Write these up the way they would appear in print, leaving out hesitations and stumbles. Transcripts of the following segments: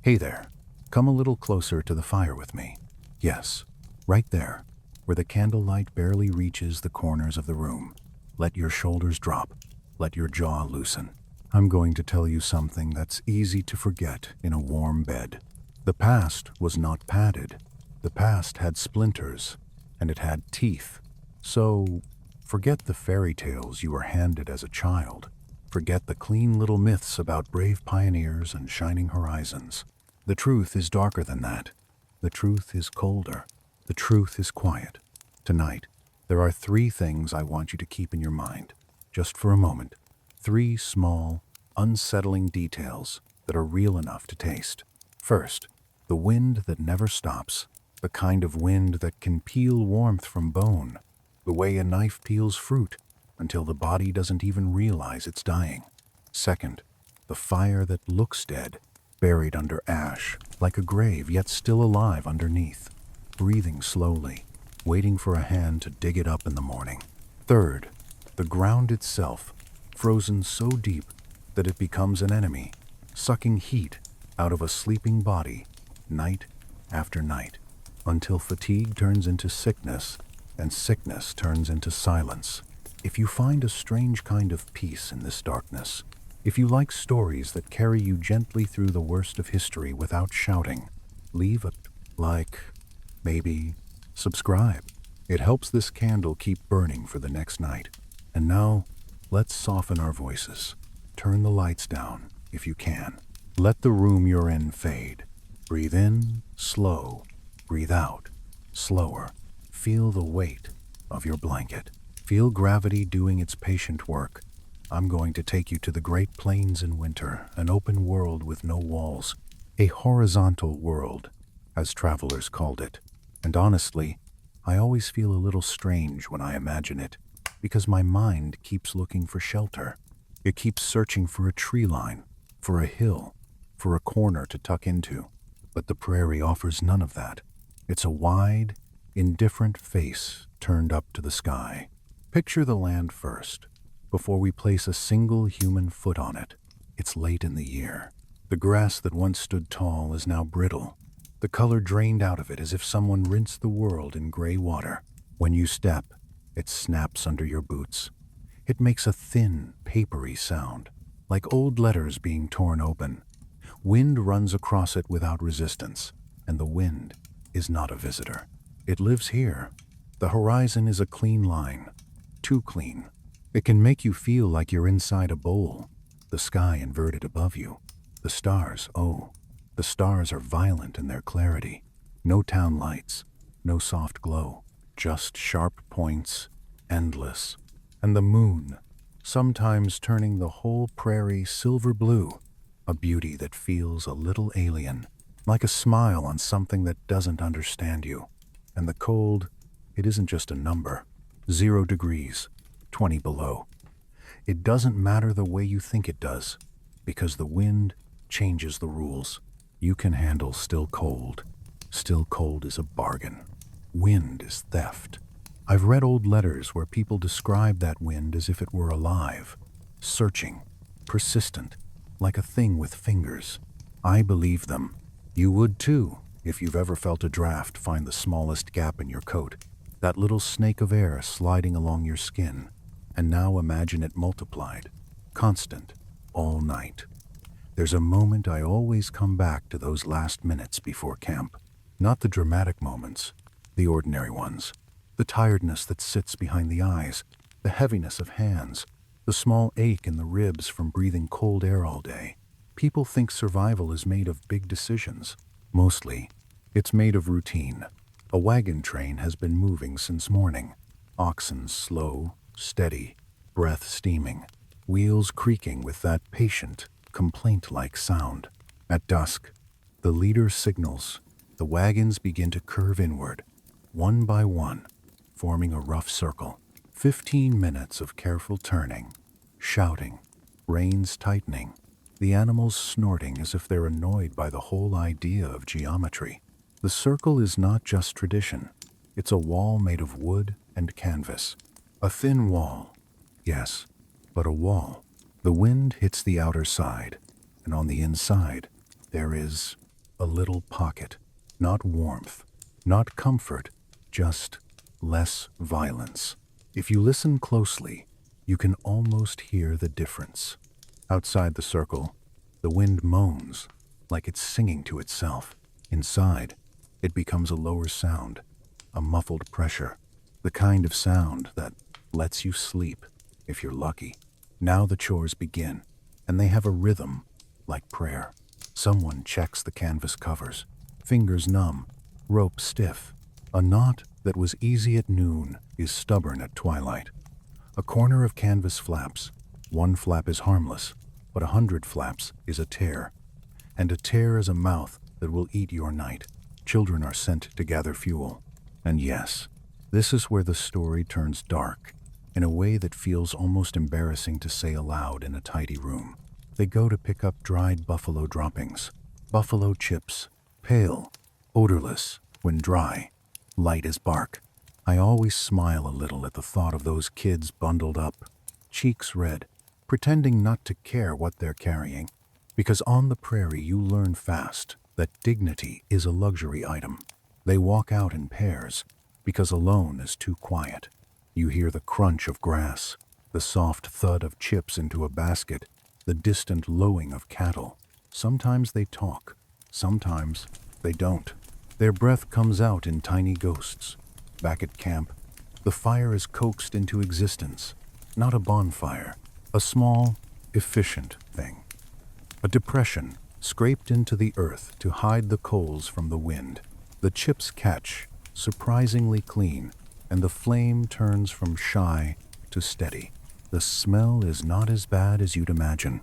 Hey there, come a little closer to the fire with me. Yes, right there, where the candlelight barely reaches the corners of the room. Let your shoulders drop, let your jaw loosen. I'm going to tell you something that's easy to forget in a warm bed. The past was not padded. The past had splinters, and it had teeth. So, forget the fairy tales you were handed as a child. Forget the clean little myths about brave pioneers and shining horizons. The truth is darker than that. The truth is colder. The truth is quiet. Tonight, there are 3 things I want you to keep in your mind, just for a moment. 3 small, unsettling details that are real enough to taste. First, the wind that never stops. The kind of wind that can peel warmth from bone. The way a knife peels fruit until the body doesn't even realize it's dying. Second, the fire that looks dead, buried under ash, like a grave yet still alive underneath, breathing slowly, waiting for a hand to dig it up in the morning. Third, the ground itself, frozen so deep that it becomes an enemy, sucking heat out of a sleeping body, night after night, until fatigue turns into sickness, and sickness turns into silence. If you find a strange kind of peace in this darkness, if you like stories that carry you gently through the worst of history without shouting, leave a like, maybe subscribe. It helps this candle keep burning for the next night. And now, let's soften our voices. Turn the lights down, if you can. Let the room you're in fade. Breathe in, slow. Breathe out, slower. Feel the weight of your blanket. Feel gravity doing its patient work. I'm going to take you to the Great Plains in winter, an open world with no walls. A horizontal world, as travelers called it. And honestly, I always feel a little strange when I imagine it, because my mind keeps looking for shelter. It keeps searching for a tree line, for a hill, for a corner to tuck into. But the prairie offers none of that. It's a wide, indifferent face turned up to the sky. Picture the land first, before we place a single human foot on it. It's late in the year. The grass that once stood tall is now brittle. The color drained out of it as if someone rinsed the world in gray water. When you step, it snaps under your boots. It makes a thin, papery sound, like old letters being torn open. Wind runs across it without resistance, and the wind is not a visitor. It lives here. The horizon is a clean line. Too clean. It can make you feel like you're inside a bowl. The sky inverted above you. The stars, oh, the stars are violent in their clarity. No town lights, no soft glow, just sharp points, endless. And the moon, sometimes turning the whole prairie silver blue, a beauty that feels a little alien, like a smile on something that doesn't understand you. And the cold, it isn't just a number. 0 degrees, 20 below. It doesn't matter the way you think it does, because the wind changes the rules. You can handle still cold. Still cold is a bargain. Wind is theft. I've read old letters where people describe that wind as if it were alive, searching, persistent, like a thing with fingers. I believe them. You would too, if you've ever felt a draft find the smallest gap in your coat. That little snake of air sliding along your skin, and now imagine it multiplied, constant, all night. There's a moment I always come back to, those last minutes before camp. Not the dramatic moments, the ordinary ones. The tiredness that sits behind the eyes, the heaviness of hands, the small ache in the ribs from breathing cold air all day. People think survival is made of big decisions. Mostly, it's made of routine. A wagon train has been moving since morning. Oxen slow, steady, breath steaming, wheels creaking with that patient, complaint-like sound. At dusk, the leader signals. The wagons begin to curve inward, one by one, forming a rough circle. 15 minutes of careful turning, shouting, reins tightening, the animals snorting as if they're annoyed by the whole idea of geometry. The circle is not just tradition. It's a wall made of wood and canvas. A thin wall, yes, but a wall. The wind hits the outer side, and on the inside, there is a little pocket. Not warmth, not comfort, just less violence. If you listen closely, you can almost hear the difference. Outside the circle, the wind moans like it's singing to itself. Inside, it becomes a lower sound, a muffled pressure, the kind of sound that lets you sleep if you're lucky. Now the chores begin, and they have a rhythm like prayer. Someone checks the canvas covers, fingers numb, rope stiff. A knot that was easy at noon is stubborn at twilight. A corner of canvas flaps. One flap is harmless, but 100 flaps is a tear. And a tear is a mouth that will eat your night. Children are sent to gather fuel. And yes, this is where the story turns dark, in a way that feels almost embarrassing to say aloud in a tidy room. They go to pick up dried buffalo droppings, buffalo chips, pale, odorless, when dry, light as bark. I always smile a little at the thought of those kids bundled up, cheeks red, pretending not to care what they're carrying. Because on the prairie you learn fast that dignity is a luxury item. They walk out in pairs, because alone is too quiet. You hear the crunch of grass, the soft thud of chips into a basket, the distant lowing of cattle. Sometimes they talk, sometimes they don't. Their breath comes out in tiny ghosts. Back at camp, the fire is coaxed into existence. Not a bonfire, a small, efficient thing. A depression scraped into the earth to hide the coals from the wind. The chips catch, surprisingly clean, and the flame turns from shy to steady. The smell is not as bad as you'd imagine.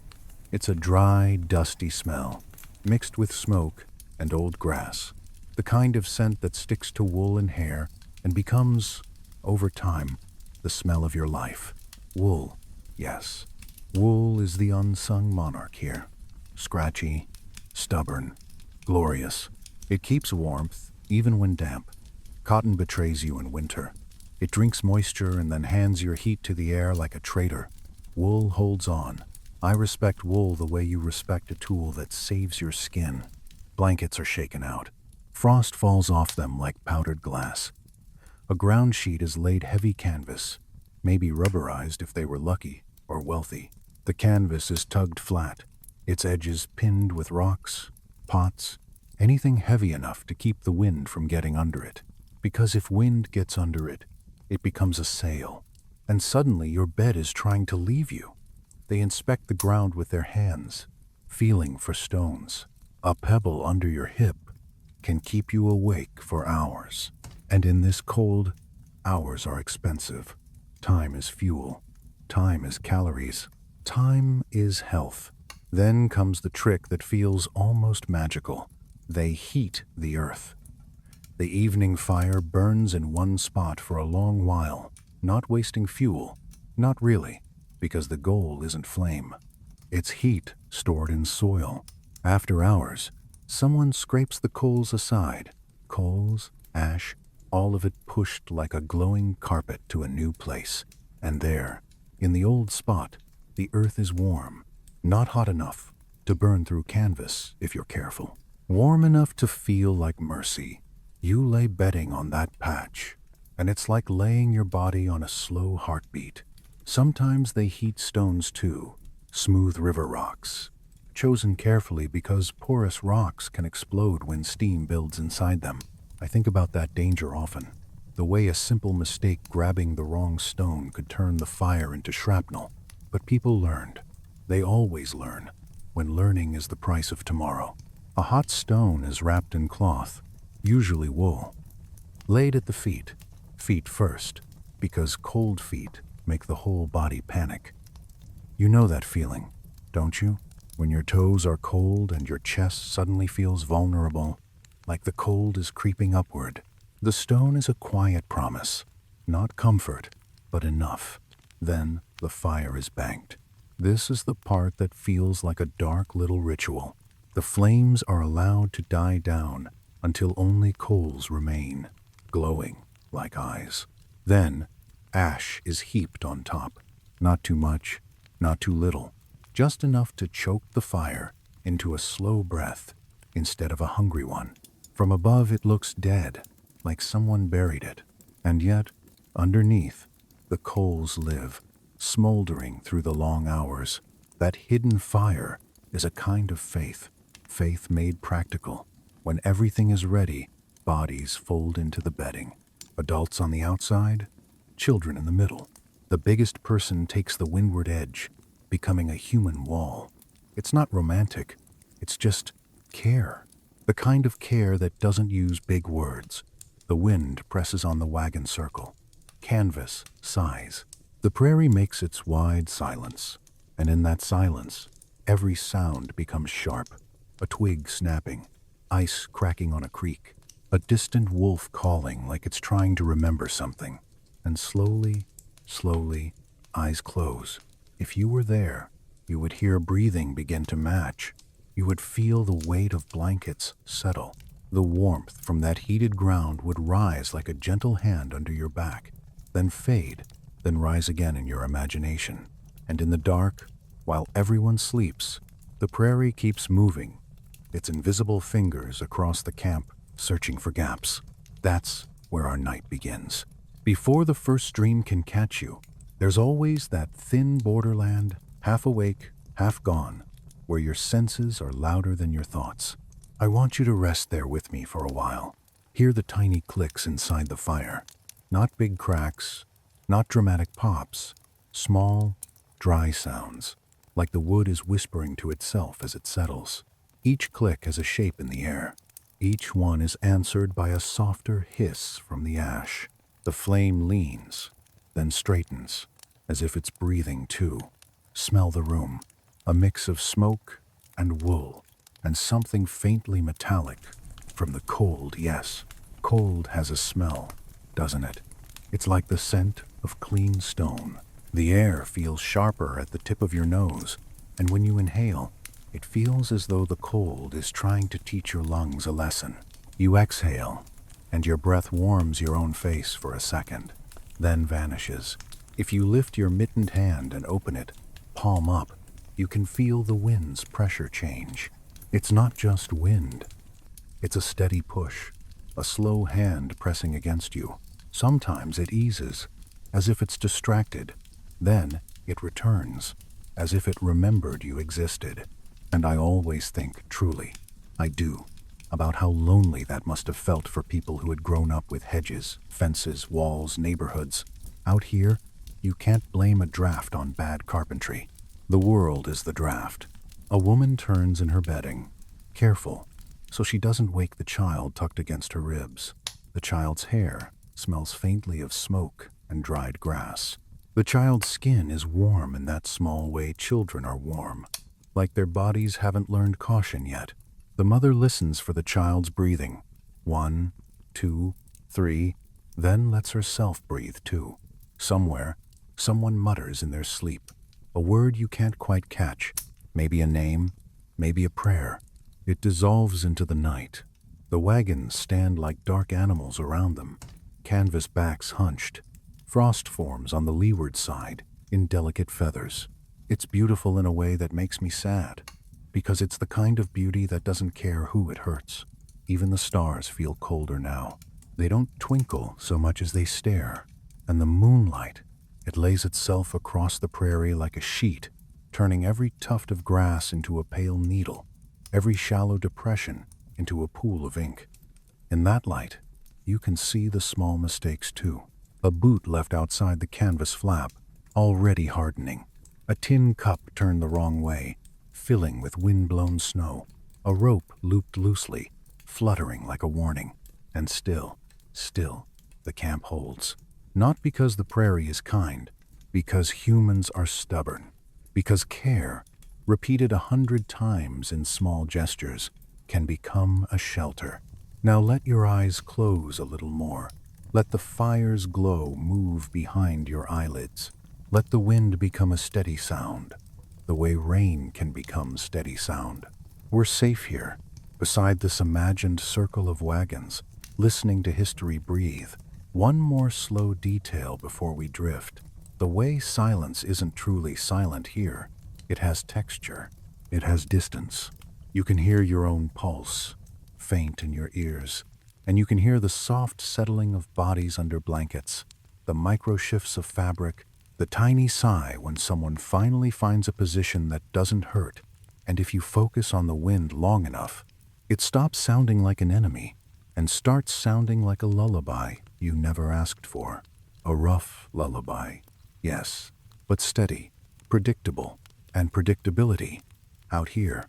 It's a dry, dusty smell, mixed with smoke and old grass. The kind of scent that sticks to wool and hair and becomes, over time, the smell of your life. Wool, yes. Wool is the unsung monarch here. Scratchy, stubborn, glorious. It keeps warmth, even when damp. Cotton betrays you in winter. It drinks moisture and then hands your heat to the air like a traitor. Wool holds on. I respect wool the way you respect a tool that saves your skin. Blankets are shaken out. Frost falls off them like powdered glass. A ground sheet is laid heavy canvas, maybe rubberized if they were lucky or wealthy. The canvas is tugged flat, its edges pinned with rocks, pots, anything heavy enough to keep the wind from getting under it. Because if wind gets under it, it becomes a sail, and suddenly your bed is trying to leave you. They inspect the ground with their hands, feeling for stones. A pebble under your hip can keep you awake for hours. And in this cold, hours are expensive. Time is fuel. Time is calories. Time is health. Then comes the trick that feels almost magical. They heat the earth. The evening fire burns in one spot for a long while, not wasting fuel. Not really, because the goal isn't flame. It's heat stored in soil. After hours, someone scrapes the coals aside. Coals, ash, all of it pushed like a glowing carpet to a new place. And there, in the old spot, the earth is warm. Not hot enough to burn through canvas if you're careful. Warm enough to feel like mercy. You lay bedding on that patch, and it's like laying your body on a slow heartbeat. Sometimes they heat stones too, smooth river rocks, chosen carefully because porous rocks can explode when steam builds inside them. I think about that danger often, the way a simple mistake grabbing the wrong stone could turn the fire into shrapnel. But people learned. They always learn, when learning is the price of tomorrow. A hot stone is wrapped in cloth, usually wool, laid at the feet first, because cold feet make the whole body panic. You know that feeling, don't you? When your toes are cold and your chest suddenly feels vulnerable, like the cold is creeping upward. The stone is a quiet promise, not comfort, but enough. Then the fire is banked. This is the part that feels like a dark little ritual. The flames are allowed to die down until only coals remain, glowing like eyes. Then, ash is heaped on top. Not too much, not too little, just enough to choke the fire into a slow breath. instead of a hungry one. From above it looks dead, like someone buried it. And yet, underneath, the coals live, smoldering through the long hours. That hidden fire is a kind of faith, faith made practical. When everything is ready, bodies fold into the bedding. Adults on the outside, children in the middle. The biggest person takes the windward edge, becoming a human wall. It's not romantic, it's just care. The kind of care that doesn't use big words. The wind presses on the wagon circle. Canvas sighs. The prairie makes its wide silence, and in that silence, every sound becomes sharp. A twig snapping, ice cracking on a creek, a distant wolf calling like it's trying to remember something. And slowly, slowly, eyes close. If you were there, you would hear breathing begin to match. You would feel the weight of blankets settle. The warmth from that heated ground would rise like a gentle hand under your back, then fade, then rise again in your imagination. And in the dark, while everyone sleeps, the prairie keeps moving, its invisible fingers across the camp, searching for gaps. That's where our night begins. Before the first dream can catch you, there's always that thin borderland, half awake, half gone, where your senses are louder than your thoughts. I want you to rest there with me for a while. Hear the tiny clicks inside the fire. Not big cracks, not dramatic pops, small, dry sounds, like the wood is whispering to itself as it settles. Each click has a shape in the air. Each one is answered by a softer hiss from the ash. The flame leans, then straightens, as if it's breathing too. Smell the room, a mix of smoke and wool, and something faintly metallic from the cold. Yes, cold has a smell, doesn't it? It's like the scent of clean stone. The air feels sharper at the tip of your nose, and when you inhale, it feels as though the cold is trying to teach your lungs a lesson. You exhale, and your breath warms your own face for a second, then vanishes. If you lift your mittened hand and open it, palm up, you can feel the wind's pressure change. It's not just wind. It's a steady push, a slow hand pressing against you. Sometimes it eases, as if it's distracted. Then it returns, as if it remembered you existed. And I always think, truly, I do, about how lonely that must have felt for people who had grown up with hedges, fences, walls, neighborhoods. Out here, you can't blame a draft on bad carpentry. The world is the draft. A woman turns in her bedding, careful, so she doesn't wake the child tucked against her ribs. The child's hair smells faintly of smoke and dried grass. The child's skin is warm in that small way children are warm, like their bodies haven't learned caution yet. The mother listens for the child's breathing. 1, 2, 3, then lets herself breathe too. Somewhere, someone mutters in their sleep, a word you can't quite catch, maybe a name, maybe a prayer. It dissolves into the night. The wagons stand like dark animals around them, canvas backs hunched. Frost forms on the leeward side in delicate feathers. It's beautiful in a way that makes me sad, because it's the kind of beauty that doesn't care who it hurts. Even the stars feel colder now. They don't twinkle so much as they stare. And the moonlight, it lays itself across the prairie like a sheet, turning every tuft of grass into a pale needle, every shallow depression into a pool of ink. In that light, you can see the small mistakes too. A boot left outside the canvas flap, already hardening. A tin cup turned the wrong way, filling with wind-blown snow. A rope looped loosely, fluttering like a warning. And still, the camp holds. Not because the prairie is kind, because humans are stubborn. Because care, repeated 100 times in small gestures, can become a shelter. Now let your eyes close a little more. Let the fire's glow move behind your eyelids. Let the wind become a steady sound, the way rain can become steady sound. We're safe here, beside this imagined circle of wagons, listening to history breathe. One more slow detail before we drift. The way silence isn't truly silent here. It has texture. It has distance. You can hear your own pulse, faint in your ears, and you can hear the soft settling of bodies under blankets, the micro shifts of fabric, the tiny sigh when someone finally finds a position that doesn't hurt, and if you focus on the wind long enough, it stops sounding like an enemy and starts sounding like a lullaby you never asked for. A rough lullaby, yes, but steady, predictable, and predictability, out here,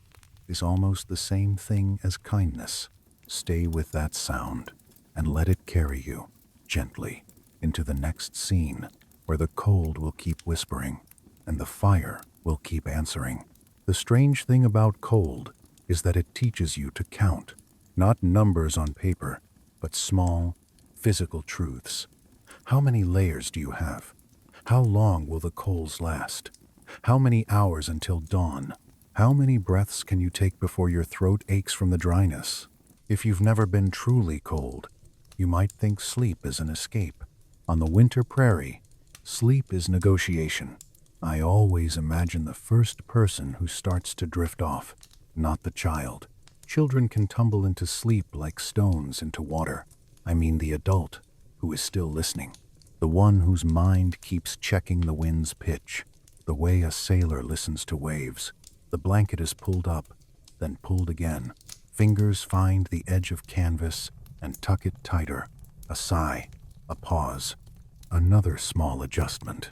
is almost the same thing as kindness. Stay with that sound and let it carry you, gently, into the next scene where the cold will keep whispering and the fire will keep answering. The strange thing about cold is that it teaches you to count, not numbers on paper, but small, physical truths. How many layers do you have? How long will the coals last? How many hours until dawn? How many breaths can you take before your throat aches from the dryness? If you've never been truly cold, you might think sleep is an escape. On the winter prairie, sleep is negotiation. I always imagine the first person who starts to drift off, not the child. Children can tumble into sleep like stones into water. I mean the adult who is still listening, the one whose mind keeps checking the wind's pitch, the way a sailor listens to waves. The blanket is pulled up, then pulled again. Fingers find the edge of canvas and tuck it tighter. A sigh, a pause, another small adjustment.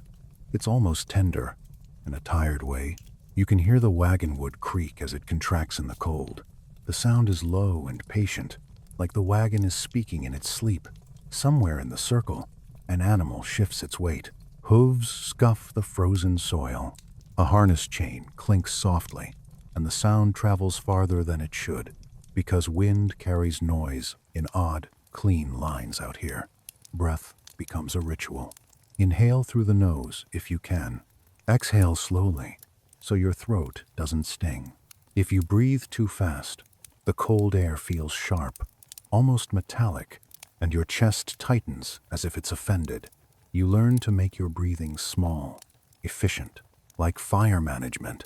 It's almost tender, in a tired way. You can hear the wagon wood creak as it contracts in the cold. The sound is low and patient, like the wagon is speaking in its sleep. Somewhere in the circle, an animal shifts its weight. Hooves scuff the frozen soil. A harness chain clinks softly, and the sound travels farther than it should, because wind carries noise in odd, clean lines out here. Breath becomes a ritual. Inhale through the nose if you can. Exhale slowly, so your throat doesn't sting. If you breathe too fast, the cold air feels sharp, almost metallic, and your chest tightens as if it's offended. You learn to make your breathing small, efficient, like fire management.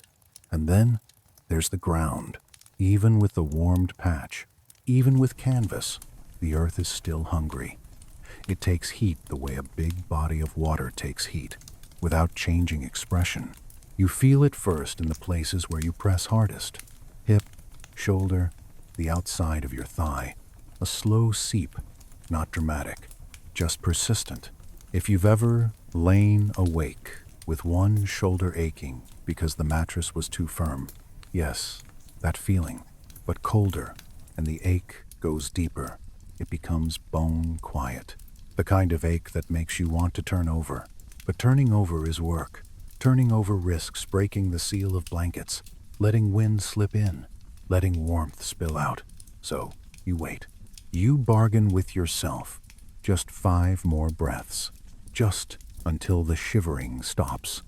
And then there's the ground. Even with the warmed patch, even with canvas, the earth is still hungry. It takes heat the way a big body of water takes heat, without changing expression. You feel it first in the places where you press hardest. Hip, shoulder, the outside of your thigh. A slow seep, not dramatic, just persistent. If you've ever lain awake with one shoulder aching because the mattress was too firm, yes, that feeling, but colder, and the ache goes deeper. It becomes bone quiet. The kind of ache that makes you want to turn over. But turning over is work. Turning over risks breaking the seal of blankets, letting wind slip in, letting warmth spill out. So, you wait. You bargain with yourself. Just 5 more breaths. Just until the shivering stops.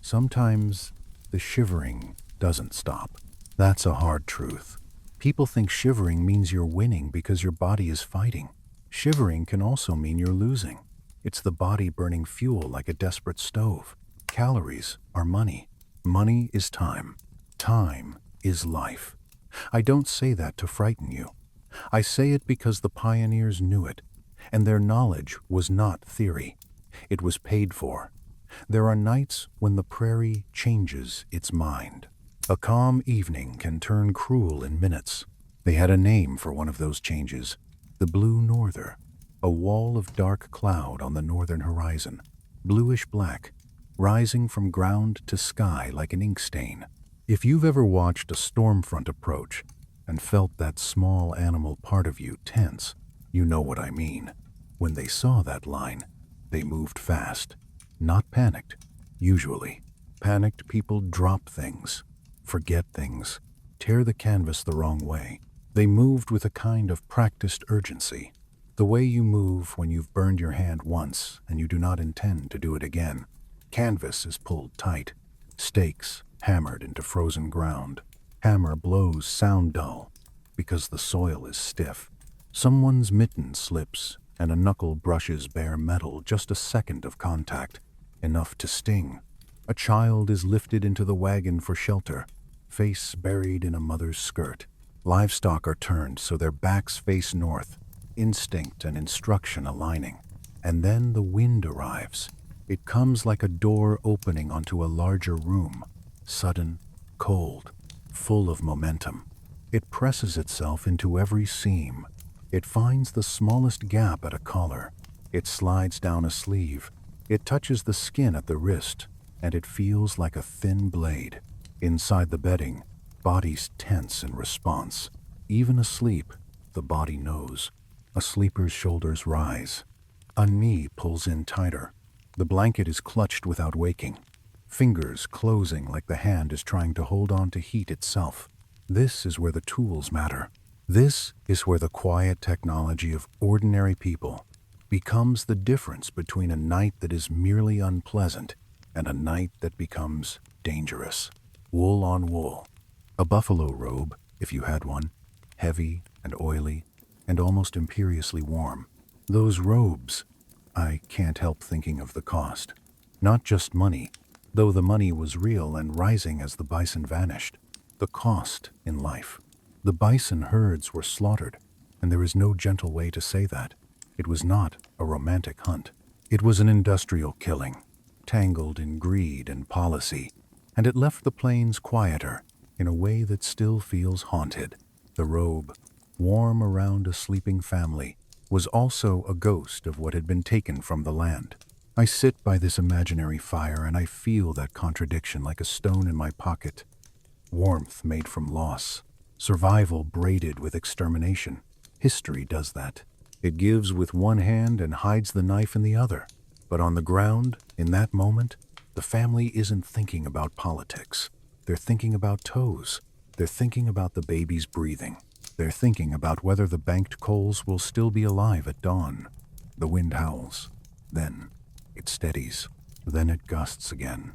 Sometimes the shivering doesn't stop. That's a hard truth. People think shivering means you're winning because your body is fighting. Shivering can also mean you're losing. It's the body burning fuel like a desperate stove. Calories are money. Money is time. Time is life. I don't say that to frighten you. I say it because the pioneers knew it, and their knowledge was not theory. It was paid for. There are nights when the prairie changes its mind. A calm evening can turn cruel in minutes. They had a name for one of those changes. The blue norther, a wall of dark cloud on the northern horizon, bluish-black, rising from ground to sky like an ink stain. If you've ever watched a storm front approach and felt that small animal part of you tense, you know what I mean. When they saw that line, they moved fast, not panicked, usually. Panicked people drop things, forget things, tear the canvas the wrong way. They moved with a kind of practiced urgency, the way you move when you've burned your hand once and you do not intend to do it again. Canvas is pulled tight, stakes hammered into frozen ground. Hammer blows sound dull because the soil is stiff. Someone's mitten slips and a knuckle brushes bare metal, just a second of contact, enough to sting. A child is lifted into the wagon for shelter. face buried in a mother's skirt. Livestock are turned so their backs face north, instinct and instruction aligning. And then the wind arrives. It comes like a door opening onto a larger room, sudden, cold, full of momentum. It presses itself into every seam. It finds the smallest gap at a collar. It slides down a sleeve. It touches the skin at the wrist, and it feels like a thin blade. Inside the bedding, bodies tense in response. Even asleep, the body knows. A sleeper's shoulders rise. A knee pulls in tighter. The blanket is clutched without waking, fingers closing like the hand is trying to hold on to heat itself. This is where the tools matter. This is where the quiet technology of ordinary people becomes the difference between a night that is merely unpleasant and a night that becomes dangerous. Wool on wool. A buffalo robe, if you had one, heavy and oily and almost imperiously warm. Those robes, I can't help thinking of the cost. Not just money, though the money was real and rising as the bison vanished. The cost in life. The bison herds were slaughtered, and there is no gentle way to say that. It was not a romantic hunt. It was an industrial killing, tangled in greed and policy, and it left the plains quieter in a way that still feels haunted. The robe, warm around a sleeping family, was also a ghost of what had been taken from the land. I sit by this imaginary fire and I feel that contradiction like a stone in my pocket. Warmth made from loss, survival braided with extermination. History does that. It gives with one hand and hides the knife in the other. But on the ground, in that moment, the family isn't thinking about politics. They're thinking about toes. They're thinking about the baby's breathing. They're thinking about whether the banked coals will still be alive at dawn. The wind howls. Then it steadies. Then it gusts again.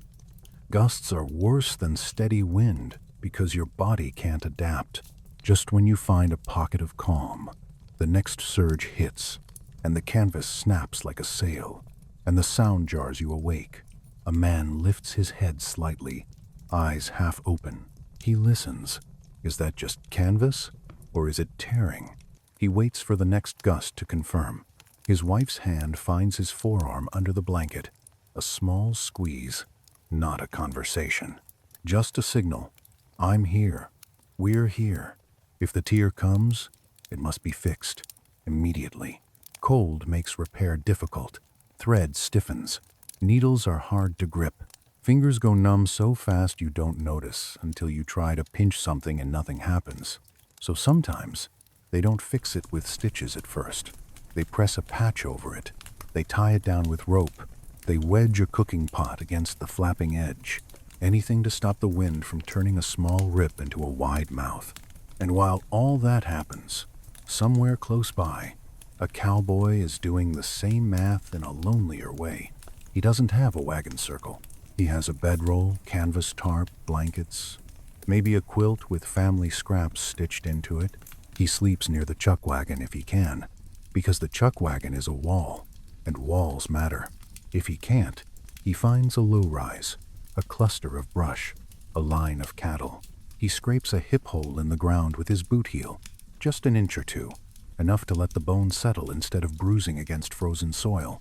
Gusts are worse than steady wind because your body can't adapt. Just when you find a pocket of calm, the next surge hits, and the canvas snaps like a sail, and the sound jars you awake. A man lifts his head slightly, eyes half open. He listens. Is that just canvas, or is it tearing? He waits for the next gust to confirm. His wife's hand finds his forearm under the blanket. A small squeeze, not a conversation. Just a signal. I'm here. We're here. If the tear comes, it must be fixed immediately. Cold makes repair difficult. Thread stiffens. Needles are hard to grip. Fingers go numb so fast you don't notice until you try to pinch something and nothing happens. So sometimes they don't fix it with stitches at first. They press a patch over it. They tie it down with rope. They wedge a cooking pot against the flapping edge. Anything to stop the wind from turning a small rip into a wide mouth. And while all that happens, somewhere close by, a cowboy is doing the same math in a lonelier way. He doesn't have a wagon circle. He has a bedroll, canvas tarp, blankets, maybe a quilt with family scraps stitched into it. He sleeps near the chuck wagon if he can, because the chuck wagon is a wall, and walls matter. If he can't, he finds a low-rise, a cluster of brush, a line of cattle. He scrapes a hip hole in the ground with his boot heel, just an inch or two, enough to let the bone settle instead of bruising against frozen soil.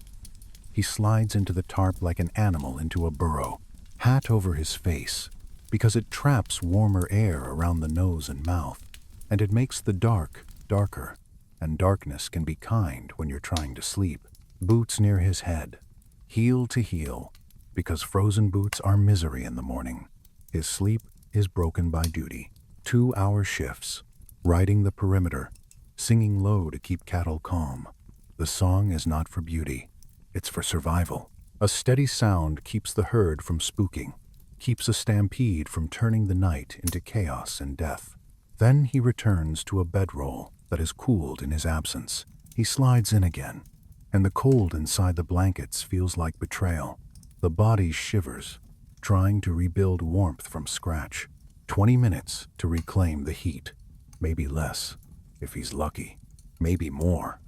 He slides into the tarp like an animal into a burrow, hat over his face, because it traps warmer air around the nose and mouth, and it makes the dark darker, and darkness can be kind when you're trying to sleep. Boots near his head, heel to heel, because frozen boots are misery in the morning. His sleep is broken by duty. 2-hour shifts, riding the perimeter, singing low to keep cattle calm. The song is not for beauty. It's for survival. A steady sound keeps the herd from spooking, keeps a stampede from turning the night into chaos and death. Then he returns to a bedroll that is cooled in his absence. He slides in again, and the cold inside the blankets feels like betrayal. The body shivers, trying to rebuild warmth from scratch. 20 minutes to reclaim the heat. Maybe less, if he's lucky. Maybe more,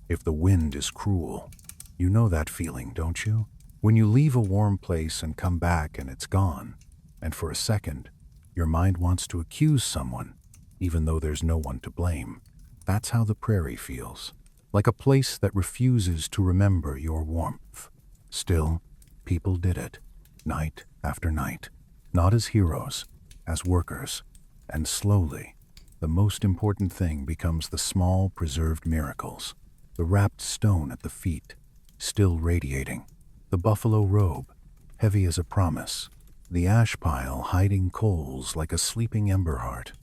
if the wind is cruel. You know that feeling, don't you? When you leave a warm place and come back and it's gone, and for a second, Your mind wants to accuse someone, even though there's no one to blame. That's how the prairie feels, like a place that refuses to remember your warmth. Still, people did it, night after night, not as heroes, as workers, and slowly, the most important thing becomes the small preserved miracles. The wrapped stone at the feet, still radiating. The buffalo robe, heavy as a promise. The ash pile hiding coals like a sleeping ember heart.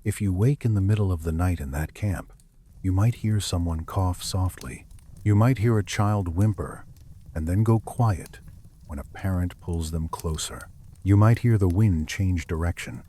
If you wake in the middle of the night in that camp, you might hear someone cough softly. You might hear a child whimper and then go quiet when a parent pulls them closer. You might hear the wind change direction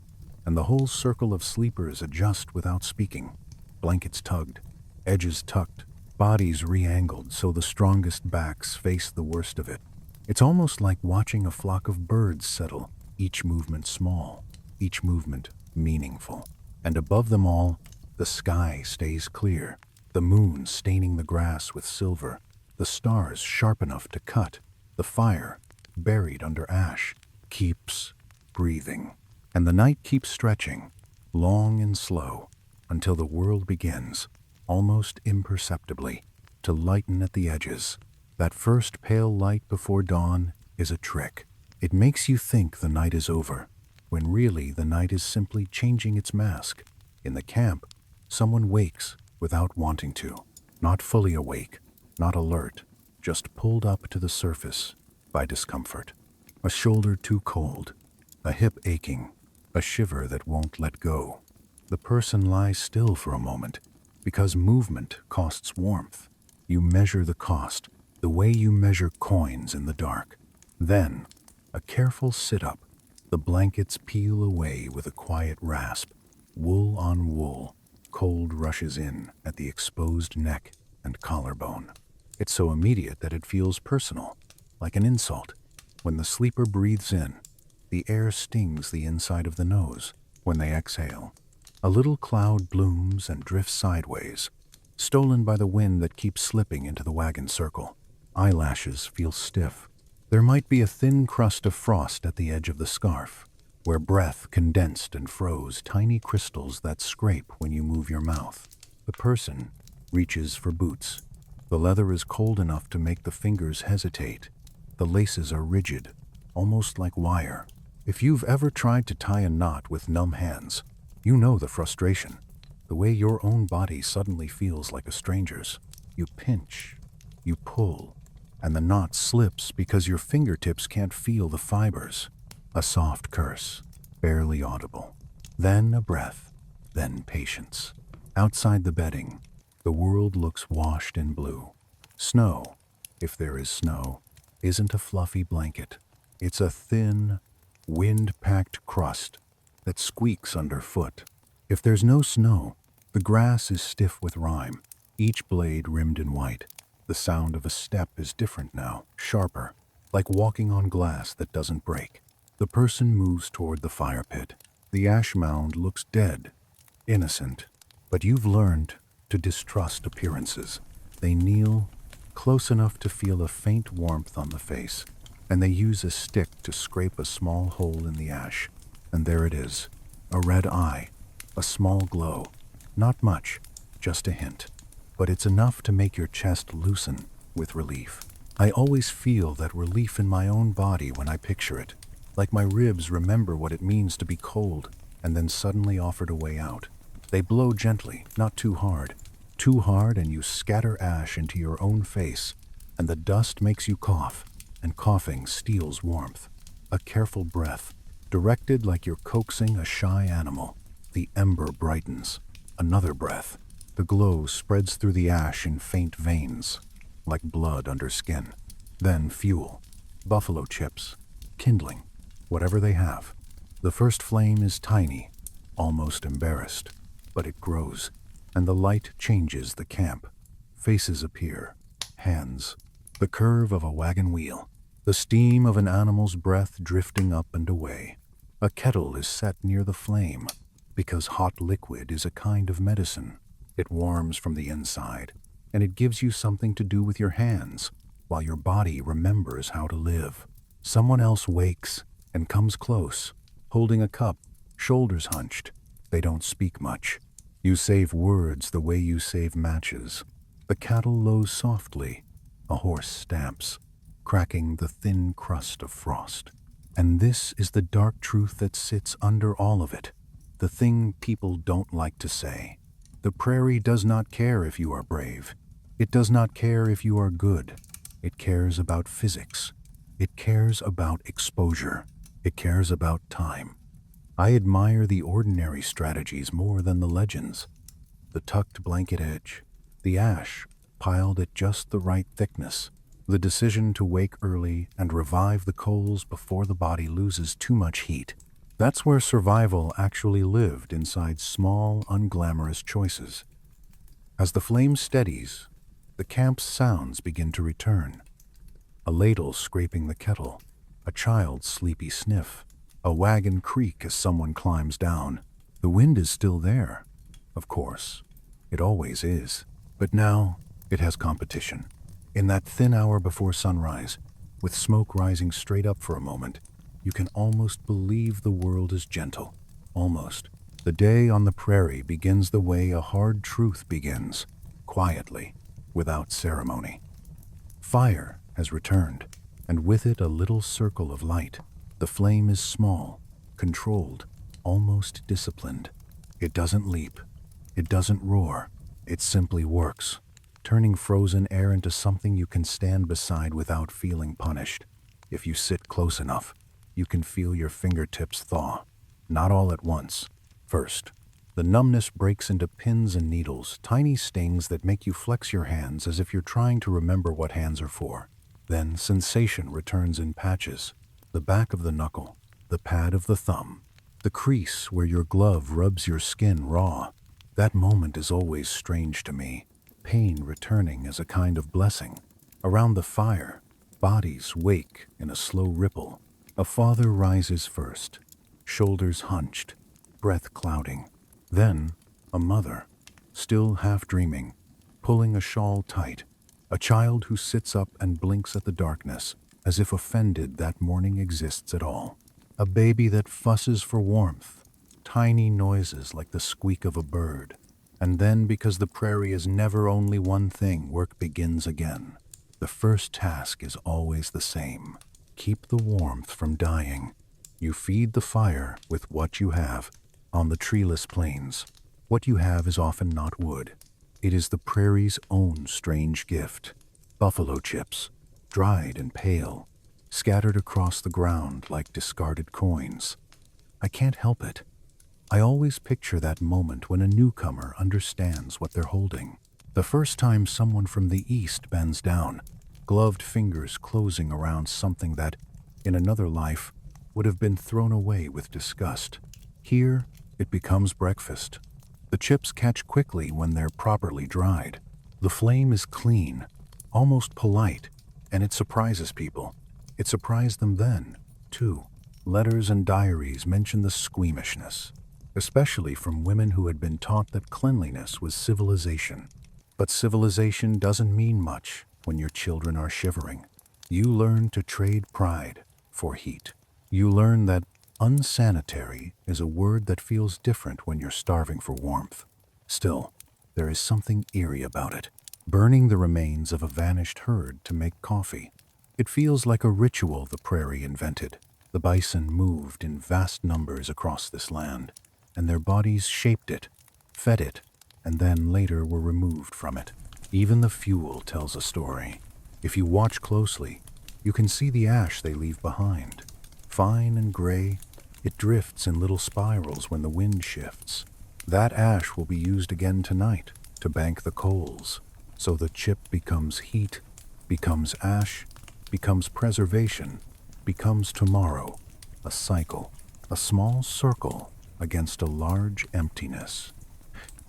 and the whole circle of sleepers adjust without speaking. Blankets tugged, edges tucked, bodies re-angled so the strongest backs face the worst of it. It's almost like watching a flock of birds settle, each movement small, each movement meaningful. And above them all, the sky stays clear, the moon staining the grass with silver, the stars sharp enough to cut, the fire, buried under ash, keeps breathing. And the night keeps stretching, long and slow, until the world begins, almost imperceptibly, to lighten at the edges. That first pale light before dawn is a trick. It makes you think the night is over, when really the night is simply changing its mask. In the camp, someone wakes without wanting to, not fully awake, not alert, just pulled up to the surface by discomfort. A shoulder too cold, a hip aching, a shiver that won't let go. The person lies still for a moment, because movement costs warmth. You measure the cost, the way you measure coins in the dark. Then, a careful sit-up. The blankets peel away with a quiet rasp. Wool on wool, cold rushes in at the exposed neck and collarbone. It's so immediate that it feels personal, like an insult. When the sleeper breathes in, the air stings the inside of the nose. When they exhale, a little cloud blooms and drifts sideways, stolen by the wind that keeps slipping into the wagon circle. Eyelashes feel stiff. There might be a thin crust of frost at the edge of the scarf, where breath condensed and froze tiny crystals that scrape when you move your mouth. The person reaches for boots. The leather is cold enough to make the fingers hesitate. The laces are rigid, almost like wire. If you've ever tried to tie a knot with numb hands, you know the frustration, the way your own body suddenly feels like a stranger's. You pinch, you pull, and the knot slips because your fingertips can't feel the fibers. A soft curse, barely audible. Then a breath, then patience. Outside the bedding, the world looks washed in blue. Snow, if there is snow, isn't a fluffy blanket. It's a thin, wind-packed crust that squeaks underfoot. If there's no snow, the grass is stiff with rime, each blade rimmed in white. The sound of a step is different now, sharper, like walking on glass that doesn't break. The person moves toward the fire pit. The ash mound looks dead, innocent, but you've learned to distrust appearances. They kneel, close enough to feel a faint warmth on the face, and they use a stick to scrape a small hole in the ash. And there it is, a red eye, a small glow. Not much, just a hint. But it's enough to make your chest loosen with relief. I always feel that relief in my own body when I picture it, like my ribs remember what it means to be cold and then suddenly offered a way out. They blow gently, not too hard. Too hard and you scatter ash into your own face, and the dust makes you cough, and coughing steals warmth. A careful breath, directed like you're coaxing a shy animal. The ember brightens. Another breath. The glow spreads through the ash in faint veins, like blood under skin. Then fuel. Buffalo chips. Kindling. Whatever they have. The first flame is tiny, almost embarrassed, but it grows, and the light changes the camp. Faces appear. Hands. The curve of a wagon wheel. The steam of an animal's breath drifting up and away. A kettle is set near the flame, because hot liquid is a kind of medicine. It warms from the inside, and it gives you something to do with your hands, while your body remembers how to live. Someone else wakes and comes close, holding a cup, shoulders hunched. They don't speak much. You save words the way you save matches. The cattle lows softly. A horse stamps, cracking the thin crust of frost. And this is the dark truth that sits under all of it, the thing people don't like to say. The prairie does not care if you are brave. It does not care if you are good. It cares about physics. It cares about exposure. It cares about time. I admire the ordinary strategies more than the legends. The tucked blanket edge, the ash piled at just the right thickness, the decision to wake early and revive the coals before the body loses too much heat. That's where survival actually lived, inside small, unglamorous choices. As the flame steadies, the camp's sounds begin to return. A ladle scraping the kettle, a child's sleepy sniff, a wagon creak as someone climbs down. The wind is still there, of course. It always is. But now, it has competition. In that thin hour before sunrise, with smoke rising straight up for a moment, you can almost believe the world is gentle. Almost. The day on the prairie begins the way a hard truth begins, quietly, without ceremony. Fire has returned, and with it a little circle of light. The flame is small, controlled, almost disciplined. It doesn't leap. It doesn't roar. It simply works, turning frozen air into something you can stand beside without feeling punished. If you sit close enough, you can feel your fingertips thaw. Not all at once. First, the numbness breaks into pins and needles, tiny stings that make you flex your hands as if you're trying to remember what hands are for. Then sensation returns in patches. The back of the knuckle, the pad of the thumb, the crease where your glove rubs your skin raw. That moment is always strange to me, pain returning as a kind of blessing. Around the fire, bodies wake in a slow ripple. A father rises first, shoulders hunched, breath clouding. Then, a mother, still half dreaming, pulling a shawl tight. A child who sits up and blinks at the darkness, as if offended that morning exists at all. A baby that fusses for warmth, tiny noises like the squeak of a bird. And then, because the prairie is never only one thing, work begins again. The first task is always the same. Keep the warmth from dying. You feed the fire with what you have. On the treeless plains, what you have is often not wood. It is the prairie's own strange gift. Buffalo chips, dried and pale, scattered across the ground like discarded coins. I can't help it. I always picture that moment when a newcomer understands what they're holding. The first time someone from the east bends down, gloved fingers closing around something that, in another life, would have been thrown away with disgust. Here, it becomes breakfast. The chips catch quickly when they're properly dried. The flame is clean, almost polite, and it surprises people. It surprised them then, too. Letters and diaries mention the squeamishness, especially from women who had been taught that cleanliness was civilization. But civilization doesn't mean much when your children are shivering. You learn to trade pride for heat. You learn that unsanitary is a word that feels different when you're starving for warmth. Still, there is something eerie about it. Burning the remains of a vanished herd to make coffee. It feels like a ritual the prairie invented. The bison moved in vast numbers across this land, and their bodies shaped it, fed it, and then later were removed from it. Even the fuel tells a story. If you watch closely, you can see the ash they leave behind. Fine and gray, it drifts in little spirals when the wind shifts. That ash will be used again tonight to bank the coals. So the chip becomes heat, becomes ash, becomes preservation, becomes tomorrow. A cycle, a small circle against a large emptiness.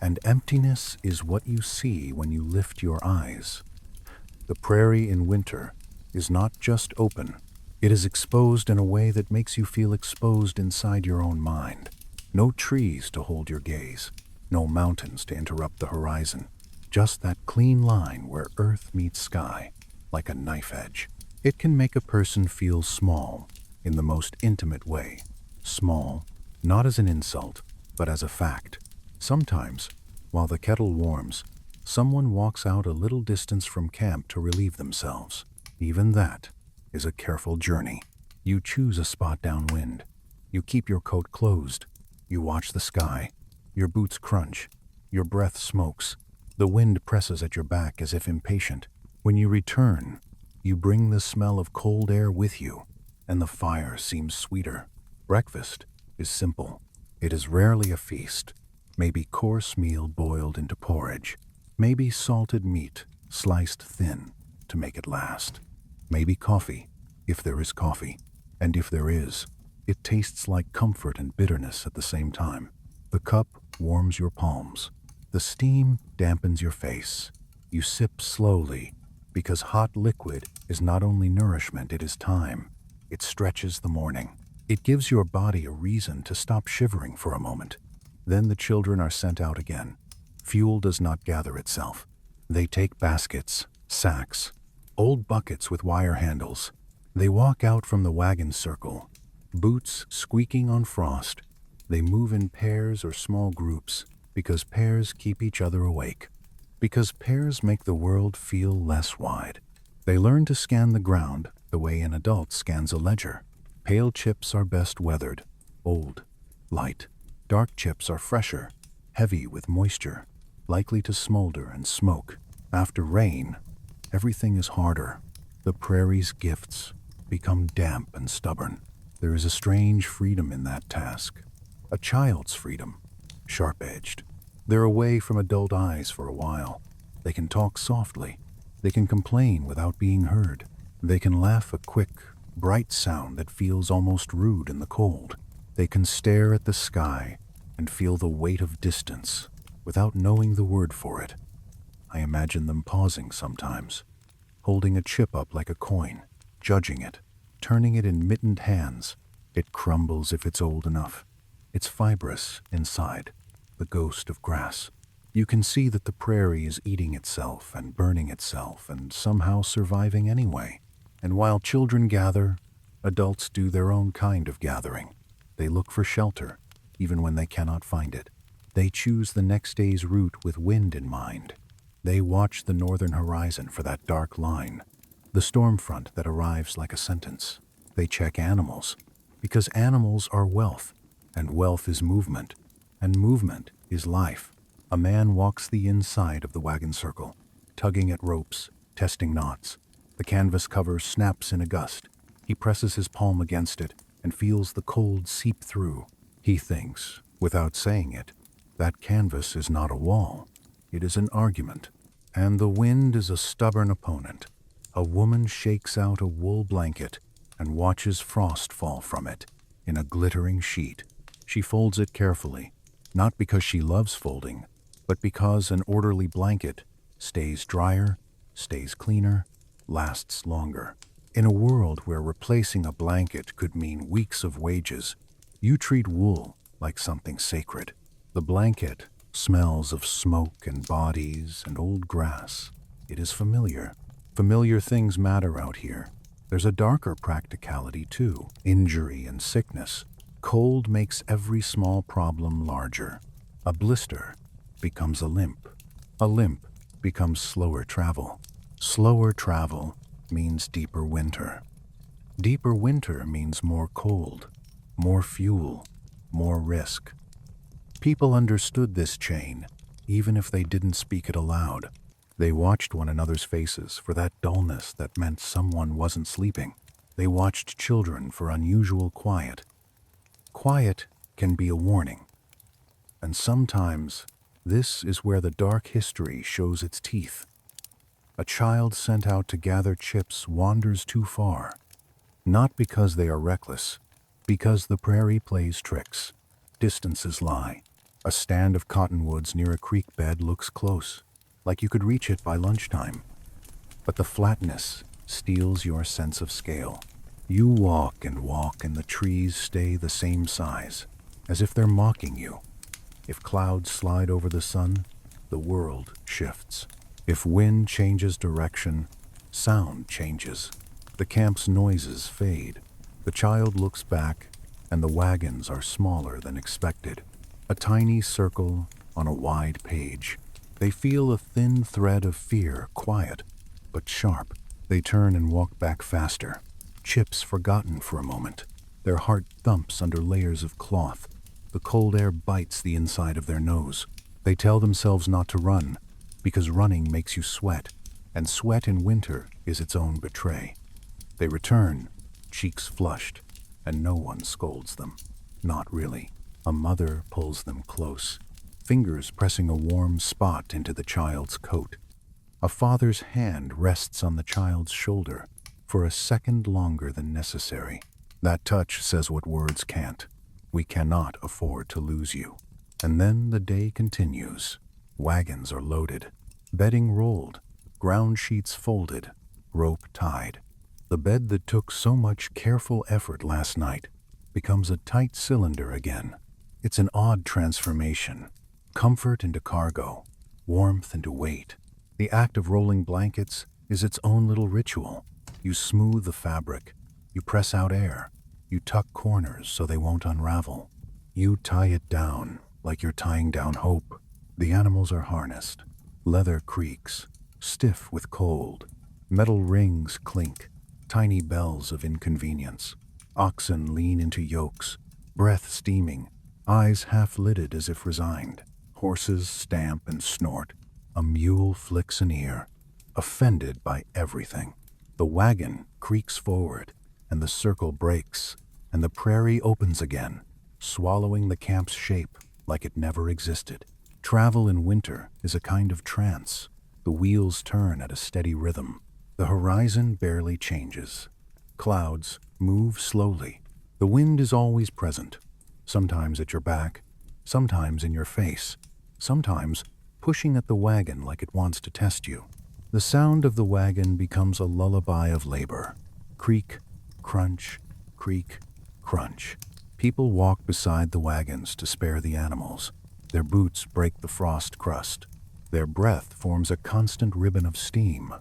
And emptiness is what you see when you lift your eyes. The prairie in winter is not just open. It is exposed in a way that makes you feel exposed inside your own mind. No trees to hold your gaze, no mountains to interrupt the horizon. Just that clean line where earth meets sky, like a knife edge. It can make a person feel small in the most intimate way. Small not as an insult, but as a fact. Sometimes, while the kettle warms, someone walks out a little distance from camp to relieve themselves. Even that is a careful journey. You choose a spot downwind. You keep your coat closed. You watch the sky. Your boots crunch. Your breath smokes. The wind presses at your back as if impatient. When you return, you bring the smell of cold air with you, and the fire seems sweeter. Breakfast is simple. It is rarely a feast. Maybe coarse meal boiled into porridge. Maybe salted meat sliced thin to make it last. Maybe coffee, if there is coffee. And if there is, it tastes like comfort and bitterness at the same time. The cup warms your palms. The steam dampens your face. You sip slowly, because hot liquid is not only nourishment, it is time. It stretches the morning. It gives your body a reason to stop shivering for a moment. Then the children are sent out again. Fuel does not gather itself. They take baskets, sacks, old buckets with wire handles. They walk out from the wagon circle, boots squeaking on frost. They move in pairs or small groups, because pairs keep each other awake. Because pairs make the world feel less wide. They learn to scan the ground the way an adult scans a ledger. Pale chips are best weathered, old, light. Dark chips are fresher, heavy with moisture, likely to smolder and smoke. After rain, everything is harder. The prairie's gifts become damp and stubborn. There is a strange freedom in that task. A child's freedom, sharp-edged. They're away from adult eyes for a while. They can talk softly. They can complain without being heard. They can laugh a quick, bright sound that feels almost rude in the cold. They can stare at the sky and feel the weight of distance without knowing the word for it. I imagine them pausing sometimes, holding a chip up like a coin, judging it, turning it in mittened hands. It crumbles if it's old enough. It's fibrous inside, the ghost of grass. You can see that the prairie is eating itself and burning itself and somehow surviving anyway. And while children gather, adults do their own kind of gathering. They look for shelter, even when they cannot find it. They choose the next day's route with wind in mind. They watch the northern horizon for that dark line, the storm front that arrives like a sentence. They check animals, because animals are wealth, and wealth is movement, and movement is life. A man walks the inside of the wagon circle, tugging at ropes, testing knots. The canvas cover snaps in a gust. He presses his palm against it and feels the cold seep through. He thinks, without saying it, that canvas is not a wall. It is an argument. And the wind is a stubborn opponent. A woman shakes out a wool blanket and watches frost fall from it in a glittering sheet. She folds it carefully, not because she loves folding, but because an orderly blanket stays drier, stays cleaner, lasts longer. In a world where replacing a blanket could mean weeks of wages, you treat wool like something sacred. The blanket smells of smoke and bodies and old grass. It is familiar. Familiar things matter out here. There's a darker practicality too. Injury and sickness. Cold makes every small problem larger. A blister becomes a limp. A limp becomes slower travel. Slower travel means deeper winter. Deeper winter means more cold, more fuel, more risk. People understood this chain, even if they didn't speak it aloud. They watched one another's faces for that dullness that meant someone wasn't sleeping. They watched children for unusual quiet. Quiet can be a warning. And sometimes, this is where the dark history shows its teeth. A child sent out to gather chips wanders too far, not because they are reckless, because the prairie plays tricks. Distances lie. A stand of cottonwoods near a creek bed looks close, like you could reach it by lunchtime. But the flatness steals your sense of scale. You walk, and the trees stay the same size, as if they're mocking you. If clouds slide over the sun, the world shifts. If wind changes direction, sound changes. The camp's noises fade. The child looks back, and the wagons are smaller than expected. A tiny circle on a wide page. They feel a thin thread of fear, quiet but sharp. They turn and walk back faster. Chip's forgotten for a moment. Their heart thumps under layers of cloth. The cold air bites the inside of their nose. They tell themselves not to run, because running makes you sweat, and sweat in winter is its own betray. They return, cheeks flushed, and no one scolds them. Not really. A mother pulls them close, fingers pressing a warm spot into the child's coat. A father's hand rests on the child's shoulder for a second longer than necessary. That touch says what words can't. We cannot afford to lose you. And then the day continues. Wagons are loaded, bedding rolled, ground sheets folded, rope tied. The bed that took so much careful effort last night becomes a tight cylinder again. It's an odd transformation. Comfort into cargo, warmth into weight. The act of rolling blankets is its own little ritual. You smooth the fabric, you press out air, you tuck corners so they won't unravel. You tie it down like you're tying down hope. The animals are harnessed. Leather creaks, stiff with cold. Metal rings clink, tiny bells of inconvenience. Oxen lean into yokes, breath steaming, eyes half-lidded as if resigned. Horses stamp and snort. A mule flicks an ear, offended by everything. The wagon creaks forward, and the circle breaks, and the prairie opens again, swallowing the camp's shape like it never existed. Travel in winter is a kind of trance. The wheels turn at a steady rhythm. The horizon barely changes. Clouds move slowly. The wind is always present, sometimes at your back, sometimes in your face, sometimes pushing at the wagon like it wants to test you. The sound of the wagon becomes a lullaby of labor. Creak, crunch, creak, crunch. People walk beside the wagons to spare the animals. Their boots break the frost crust. Their breath forms a constant ribbon of steam.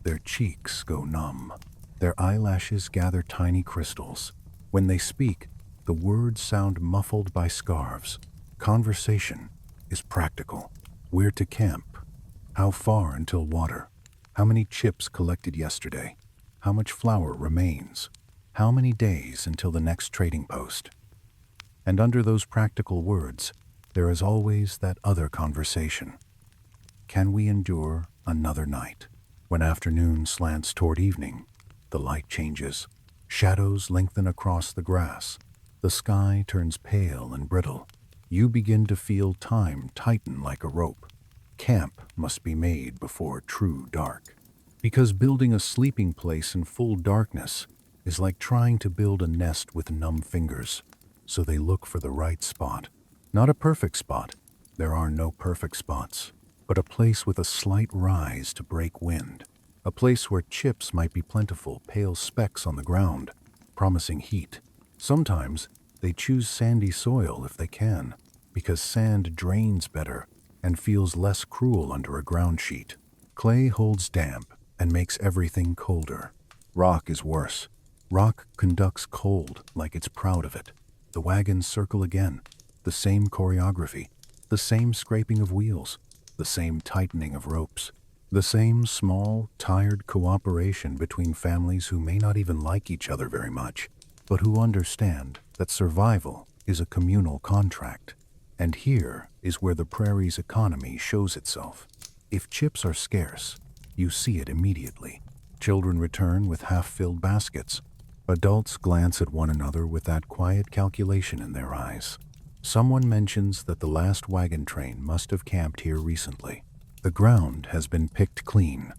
Their cheeks go numb. Their eyelashes gather tiny crystals. When they speak, the words sound muffled by scarves. Conversation is practical. Where to camp? How far until water? How many chips collected yesterday? How much flour remains? How many days until the next trading post? And under those practical words, there is always that other conversation. Can we endure another night? When afternoon slants toward evening, the light changes. Shadows lengthen across the grass. The sky turns pale and brittle. You begin to feel time tighten like a rope. Camp must be made before true dark. Because building a sleeping place in full darkness is like trying to build a nest with numb fingers. So they look for the right spot. Not a perfect spot. There are no perfect spots. But a place with a slight rise to break wind. A place where chips might be plentiful, pale specks on the ground, promising heat. Sometimes they choose sandy soil if they can, because sand drains better and feels less cruel under a ground sheet. Clay holds damp and makes everything colder. Rock is worse. Rock conducts cold like it's proud of it. The wagons circle again, the same choreography, the same scraping of wheels, the same tightening of ropes, the same small, tired cooperation between families who may not even like each other very much, but who understand that survival is a communal contract. And here is where the prairie's economy shows itself. If chips are scarce, you see it immediately. Children return with half-filled baskets. Adults glance at one another with that quiet calculation in their eyes. Someone mentions that the last wagon train must have camped here recently. The ground has been picked clean.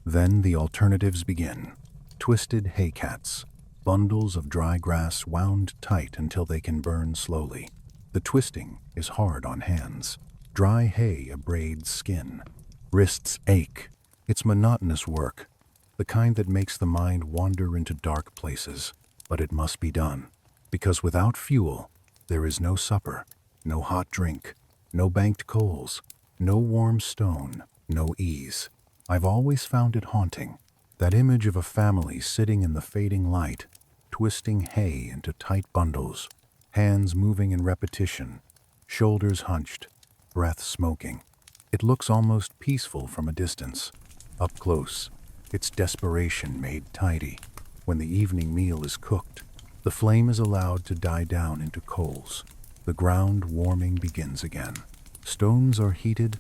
Then the alternatives begin. Twisted haycats, bundles of dry grass wound tight until they can burn slowly. The twisting is hard on hands. Dry hay abrades skin. Wrists ache. It's monotonous work, the kind that makes the mind wander into dark places. But it must be done, because without fuel, there is no supper, no hot drink, no banked coals, no warm stone, no ease. I've always found it haunting, that image of a family sitting in the fading light, twisting hay into tight bundles, hands moving in repetition, shoulders hunched, breath smoking. It looks almost peaceful from a distance. Up close, it's desperation made tidy. When the evening meal is cooked, the flame is allowed to die down into coals. The ground warming begins again. Stones are heated,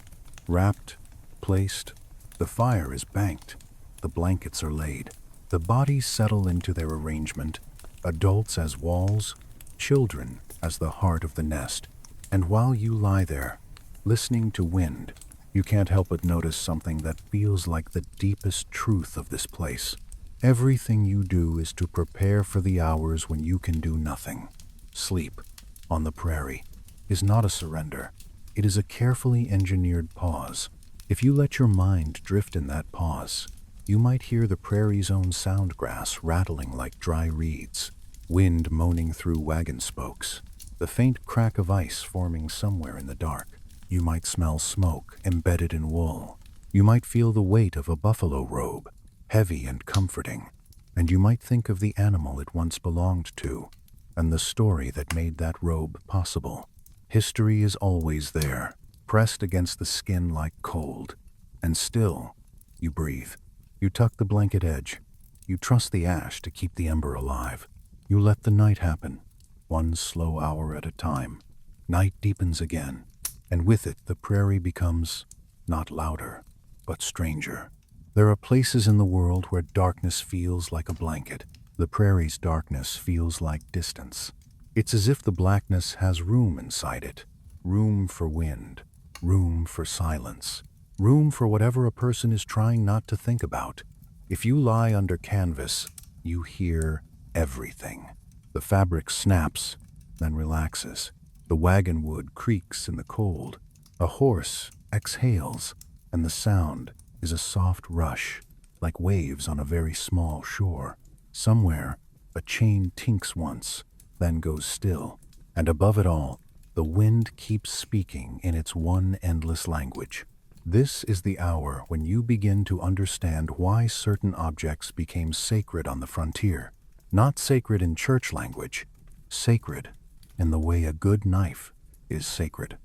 wrapped, placed. The fire is banked. The blankets are laid. The bodies settle into their arrangement, adults as walls, children as the heart of the nest. And while you lie there, listening to wind, you can't help but notice something that feels like the deepest truth of this place. Everything you do is to prepare for the hours when you can do nothing. Sleep, on the prairie, is not a surrender. It is a carefully engineered pause. If you let your mind drift in that pause, you might hear the prairie's own sound grass rattling like dry reeds, wind moaning through wagon spokes, the faint crack of ice forming somewhere in the dark. You might smell smoke embedded in wool. You might feel the weight of a buffalo robe, heavy and comforting. And you might think of the animal it once belonged to, and the story that made that robe possible. History is always there, pressed against the skin like cold. And still, you breathe. You tuck the blanket edge. You trust the ash to keep the ember alive. You let the night happen, one slow hour at a time. Night deepens again, and with it the prairie becomes not louder, but stranger. There are places in the world where darkness feels like a blanket. The prairie's darkness feels like distance. It's as if the blackness has room inside it, room for wind, room for silence, room for whatever a person is trying not to think about. If you lie under canvas, you hear everything. The fabric snaps, then relaxes. The wagon wood creaks in the cold. A horse exhales, and the sound is a soft rush, like waves on a very small shore. Somewhere, a chain tinks once, then goes still, and above it all, the wind keeps speaking in its one endless language. This is the hour when you begin to understand why certain objects became sacred on the frontier. Not sacred in church language, sacred in the way a good knife is sacred,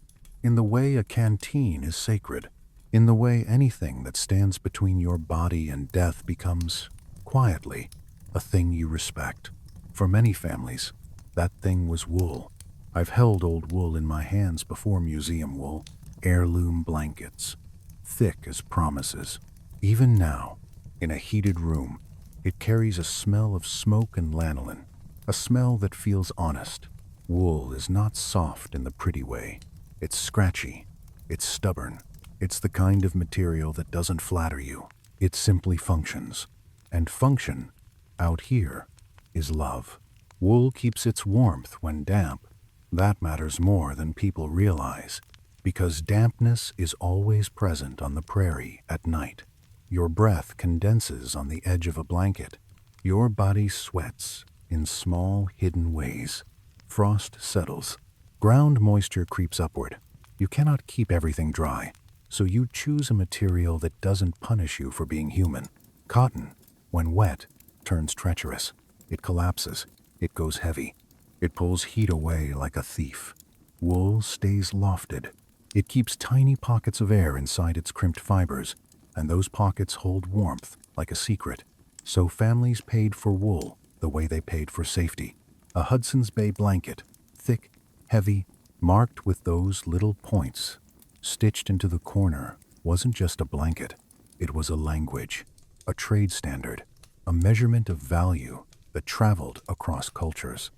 in the way a canteen is sacred, in the way anything that stands between your body and death becomes, quietly, a thing you respect. For many families, that thing was wool. I've held old wool in my hands before, museum wool, heirloom blankets, thick as promises. Even now, in a heated room, it carries a smell of smoke and lanolin, a smell that feels honest. Wool is not soft in the pretty way. It's scratchy. It's stubborn. It's the kind of material that doesn't flatter you. It simply functions. And function, out here, is love. Wool keeps its warmth when damp. That matters more than people realize, because dampness is always present on the prairie at night. Your breath condenses on the edge of a blanket. Your body sweats in small, hidden ways. Frost settles. Ground moisture creeps upward. You cannot keep everything dry, so you choose a material that doesn't punish you for being human. Cotton, when wet, turns treacherous. It collapses. It goes heavy. It pulls heat away like a thief. Wool stays lofted. It keeps tiny pockets of air inside its crimped fibers, and those pockets hold warmth like a secret. So families paid for wool the way they paid for safety. A Hudson's Bay blanket, thick, heavy, marked with those little points, stitched into the corner, wasn't just a blanket. It was a language, a trade standard, a measurement of value that traveled across cultures.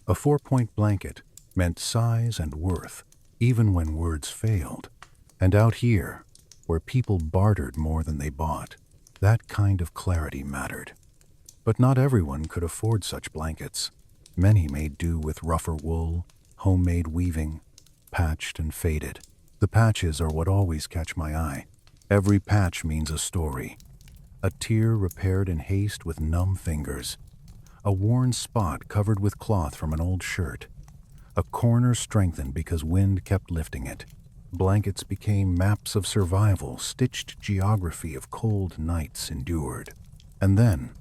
A 4-point blanket meant size and worth, even when words failed. And out here, where people bartered more than they bought, that kind of clarity mattered. But not everyone could afford such blankets. Many made do with rougher wool, homemade weaving, patched and faded. The patches are what always catch my eye. Every patch means a story. A tear repaired in haste with numb fingers. A worn spot covered with cloth from an old shirt. A corner strengthened because wind kept lifting it. Blankets became maps of survival, stitched geography of cold nights endured. And then,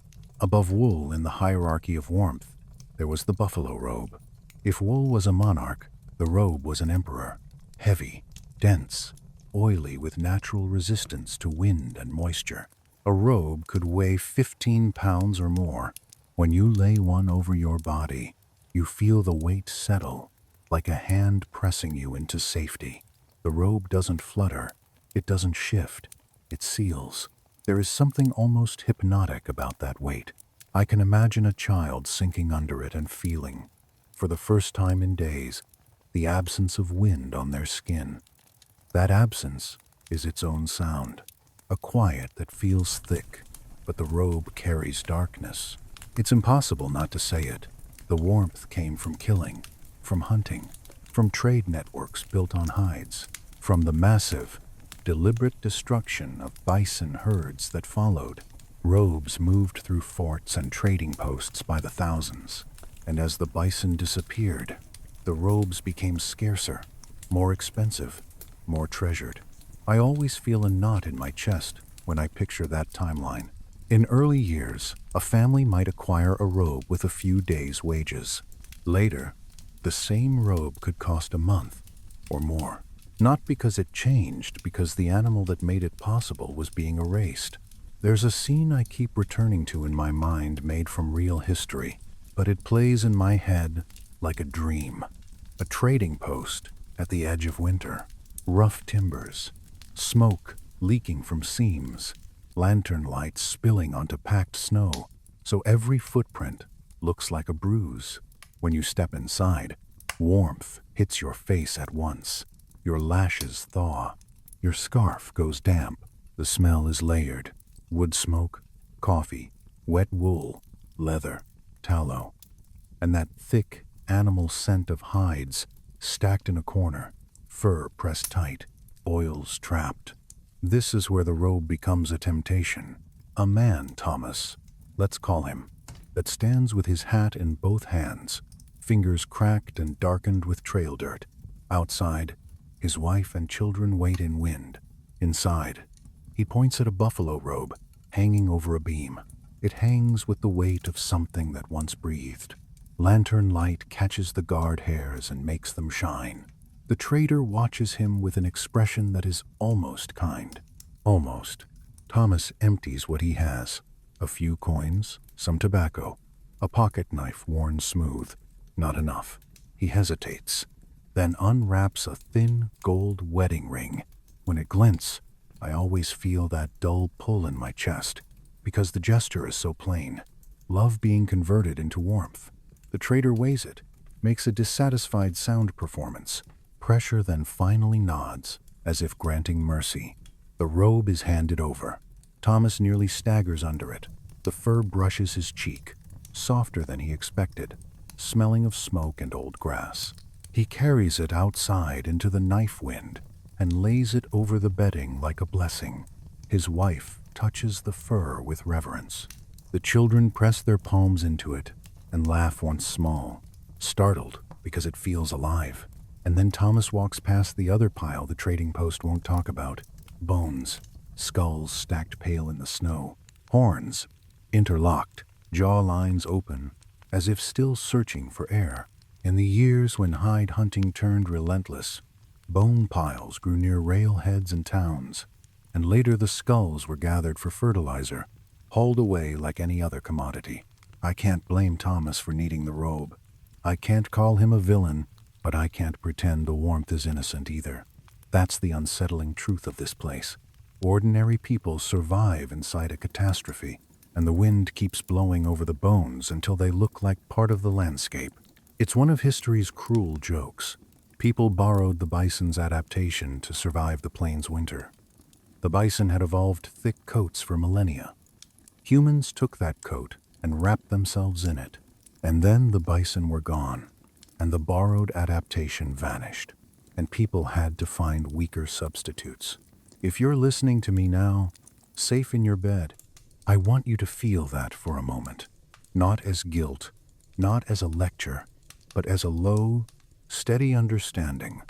above wool in the hierarchy of warmth, there was the buffalo robe. If wool was a monarch, the robe was an emperor. Heavy, dense, oily with natural resistance to wind and moisture. A robe could weigh 15 pounds or more. When you lay one over your body, you feel the weight settle, like a hand pressing you into safety. The robe doesn't flutter, it doesn't shift, it seals. There is something almost hypnotic about that weight. I can imagine a child sinking under it and feeling, for the first time in days, the absence of wind on their skin. That absence is its own sound, a quiet that feels thick, but the robe carries darkness. It's impossible not to say it. The warmth came from killing, from hunting, from trade networks built on hides, from the massive, deliberate destruction of bison herds that followed. Robes moved through forts and trading posts by the thousands, and as the bison disappeared, the robes became scarcer, more expensive, more treasured. I always feel a knot in my chest when I picture that timeline. In early years, a family might acquire a robe with a few days' wages. Later, the same robe could cost a month or more. Not because it changed, because the animal that made it possible was being erased. There's a scene I keep returning to in my mind made from real history, but it plays in my head like a dream. A trading post at the edge of winter. Rough timbers, smoke leaking from seams, lantern lights spilling onto packed snow, so every footprint looks like a bruise. When you step inside, warmth hits your face at once. Your lashes thaw. Your scarf goes damp. The smell is layered. Wood smoke, coffee, wet wool, leather, tallow, and that thick animal scent of hides stacked in a corner, fur pressed tight, oils trapped. This is where the robe becomes a temptation. A man, Thomas, let's call him, that stands with his hat in both hands, fingers cracked and darkened with trail dirt. Outside, his wife and children wait in wind. Inside, he points at a buffalo robe hanging over a beam. It hangs with the weight of something that once breathed. Lantern light catches the guard hairs and makes them shine. The trader watches him with an expression that is almost kind. Almost. Thomas empties what he has. A few coins, some tobacco, a pocket knife worn smooth. Not enough. He hesitates, then unwraps a thin gold wedding ring. When it glints, I always feel that dull pull in my chest, because the gesture is so plain. Love being converted into warmth. The trader weighs it, makes a dissatisfied sound performance. Pressure then finally nods, as if granting mercy. The robe is handed over. Thomas nearly staggers under it. The fur brushes his cheek, softer than he expected, smelling of smoke and old grass. He carries it outside into the knife wind and lays it over the bedding like a blessing. His wife touches the fur with reverence. The children press their palms into it and laugh once small, startled because it feels alive. And then Thomas walks past the other pile the trading post won't talk about. Bones, skulls stacked pale in the snow, horns interlocked, jaw lines open, as if still searching for air. In the years when hide hunting turned relentless, bone piles grew near railheads and towns, and later the skulls were gathered for fertilizer, hauled away like any other commodity. I can't blame Thomas for needing the robe. I can't call him a villain, but I can't pretend the warmth is innocent either. That's the unsettling truth of this place. Ordinary people survive inside a catastrophe, and the wind keeps blowing over the bones until they look like part of the landscape. It's one of history's cruel jokes. People borrowed the bison's adaptation to survive the plains winter. The bison had evolved thick coats for millennia. Humans took that coat and wrapped themselves in it, and then the bison were gone, and the borrowed adaptation vanished, and people had to find weaker substitutes. If you're listening to me now, safe in your bed, I want you to feel that for a moment, not as guilt, not as a lecture, but as a low, steady understanding.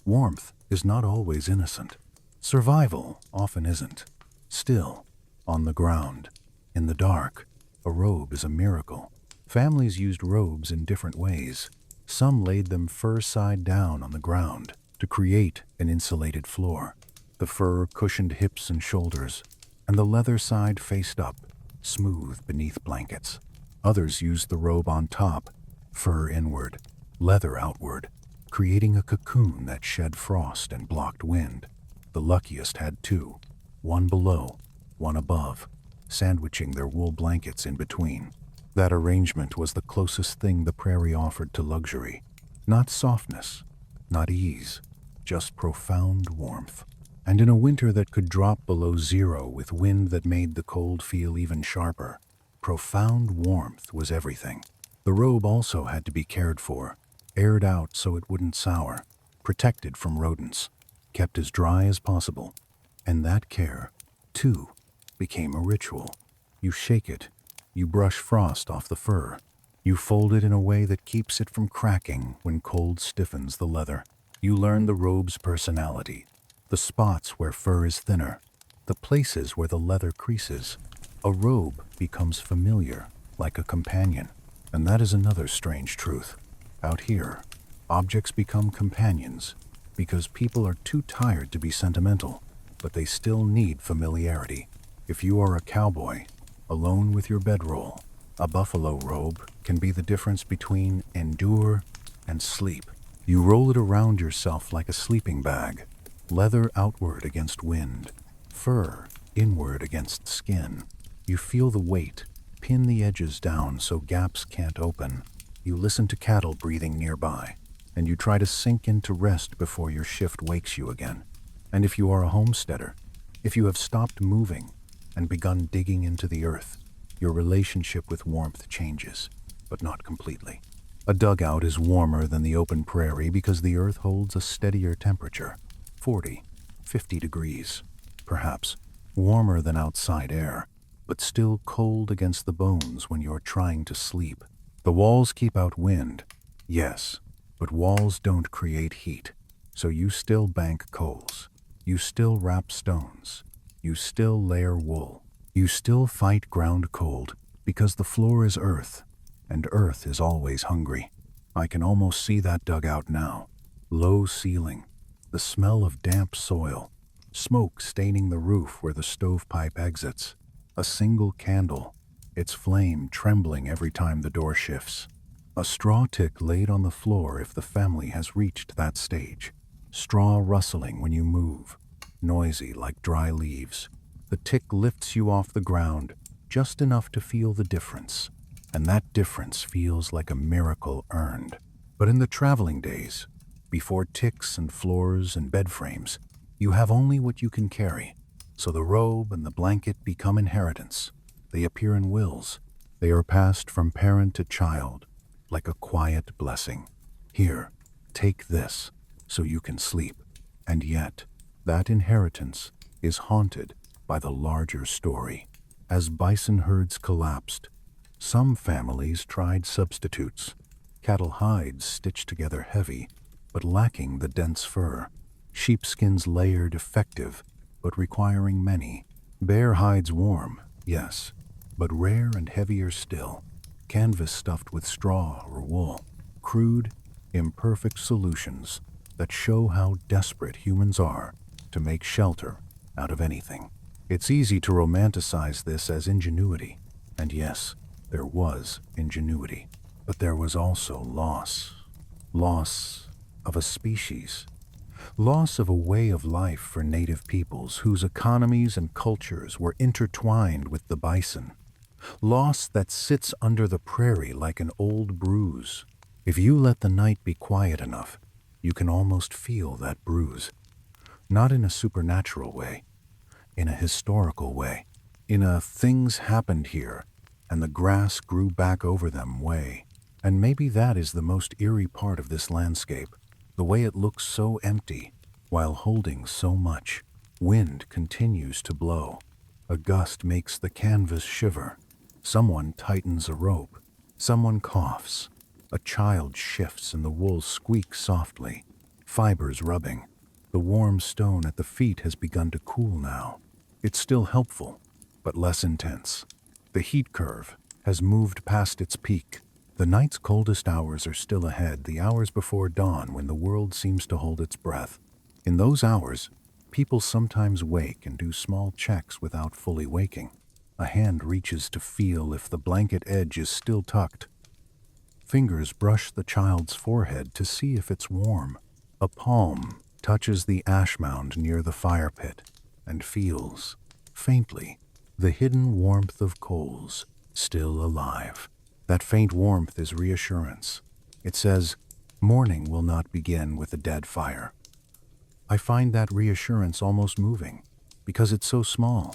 Warmth is not always innocent. Survival often isn't. Still, on the ground, in the dark, a robe is a miracle. Families used robes in different ways. Some laid them fur side down on the ground to create an insulated floor. The fur cushioned hips and shoulders, and the leather side faced up, smooth beneath blankets. Others used the robe on top, fur inward, leather outward, creating a cocoon that shed frost and blocked wind. The luckiest had two, one below, one above, sandwiching their wool blankets in between. That arrangement was the closest thing the prairie offered to luxury. Not softness, not ease, just profound warmth. And in a winter that could drop below zero with wind that made the cold feel even sharper, profound warmth was everything. The robe also had to be cared for, aired out so it wouldn't sour, protected from rodents, kept as dry as possible. And that care, too, became a ritual. You shake it, you brush frost off the fur, you fold it in a way that keeps it from cracking when cold stiffens the leather. You learn the robe's personality, the spots where fur is thinner, the places where the leather creases. A robe becomes familiar, like a companion. And that is another strange truth. Out here, objects become companions because people are too tired to be sentimental, but they still need familiarity. If you are a cowboy, alone with your bedroll, a buffalo robe can be the difference between endure and sleep. You roll it around yourself like a sleeping bag, leather outward against wind, fur inward against skin. You feel the weight, pin the edges down so gaps can't open. You listen to cattle breathing nearby, and you try to sink into rest before your shift wakes you again. And if you are a homesteader, if you have stopped moving and begun digging into the earth, your relationship with warmth changes, but not completely. A dugout is warmer than the open prairie because the earth holds a steadier temperature, 40, 50 degrees, perhaps warmer than outside air, but still cold against the bones when you're trying to sleep. The walls keep out wind, yes, but walls don't create heat, so you still bank coals, you still wrap stones, you still layer wool, you still fight ground cold because the floor is earth, and earth is always hungry. I can almost see that dugout now. Low ceiling, the smell of damp soil, smoke staining the roof where the stovepipe exits, a single candle, its flame trembling every time the door shifts. A straw tick laid on the floor if the family has reached that stage. Straw rustling when you move, noisy like dry leaves. The tick lifts you off the ground just enough to feel the difference, and that difference feels like a miracle earned. But in the traveling days, before ticks and floors and bed frames, you have only what you can carry. So the robe and the blanket become inheritance. They appear in wills. They are passed from parent to child, like a quiet blessing. Here, take this, so you can sleep. And yet, that inheritance is haunted by the larger story. As bison herds collapsed, some families tried substitutes. Cattle hides stitched together heavy, but lacking the dense fur. Sheepskins layered effective, but requiring many. Bear hides warm, yes, but rare and heavier still. Canvas stuffed with straw or wool. Crude, imperfect solutions that show how desperate humans are to make shelter out of anything. It's easy to romanticize this as ingenuity, and yes, there was ingenuity, but there was also loss. Loss of a species. Loss of a way of life for native peoples whose economies and cultures were intertwined with the bison. Loss that sits under the prairie like an old bruise. If you let the night be quiet enough, you can almost feel that bruise. Not in a supernatural way, in a historical way, in a things happened here and the grass grew back over them way. And maybe that is the most eerie part of this landscape, the way it looks so empty while holding so much. Wind continues to blow. A gust makes the canvas shiver. Someone tightens a rope. Someone coughs. A child shifts and the wool squeaks softly, fibers rubbing. The warm stone at the feet has begun to cool now. It's still helpful, but less intense. The heat curve has moved past its peak. The night's coldest hours are still ahead, the hours before dawn when the world seems to hold its breath. In those hours, people sometimes wake and do small checks without fully waking. A hand reaches to feel if the blanket edge is still tucked. Fingers brush the child's forehead to see if it's warm. A palm touches the ash mound near the fire pit and feels, faintly, the hidden warmth of coals still alive. That faint warmth is reassurance. It says, morning will not begin with a dead fire. I find that reassurance almost moving, because it's so small.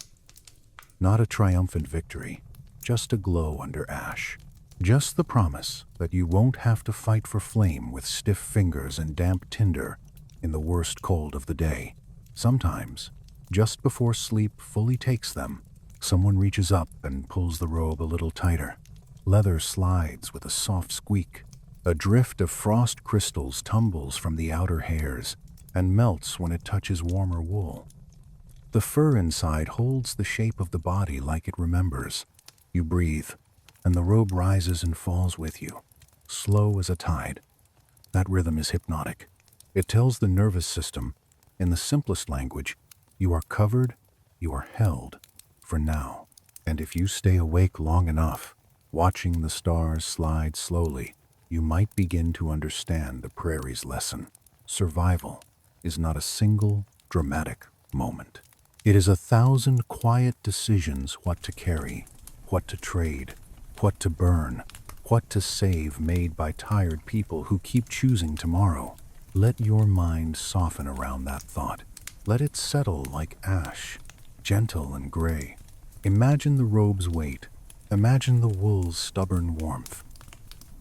Not a triumphant victory, just a glow under ash. Just the promise that you won't have to fight for flame with stiff fingers and damp tinder in the worst cold of the day. Sometimes, just before sleep fully takes them, someone reaches up and pulls the robe a little tighter. Leather slides with a soft squeak. A drift of frost crystals tumbles from the outer hairs and melts when it touches warmer wool. The fur inside holds the shape of the body like it remembers. You breathe, and the robe rises and falls with you, slow as a tide. That rhythm is hypnotic. It tells the nervous system, in the simplest language, you are covered, you are held, for now. And if you stay awake long enough, watching the stars slide slowly, you might begin to understand the prairie's lesson. Survival is not a single dramatic moment. It is 1,000 quiet decisions: what to carry, what to trade, what to burn, what to save, made by tired people who keep choosing tomorrow. Let your mind soften around that thought. Let it settle like ash, gentle and gray. Imagine the robe's weight. Imagine the wool's stubborn warmth.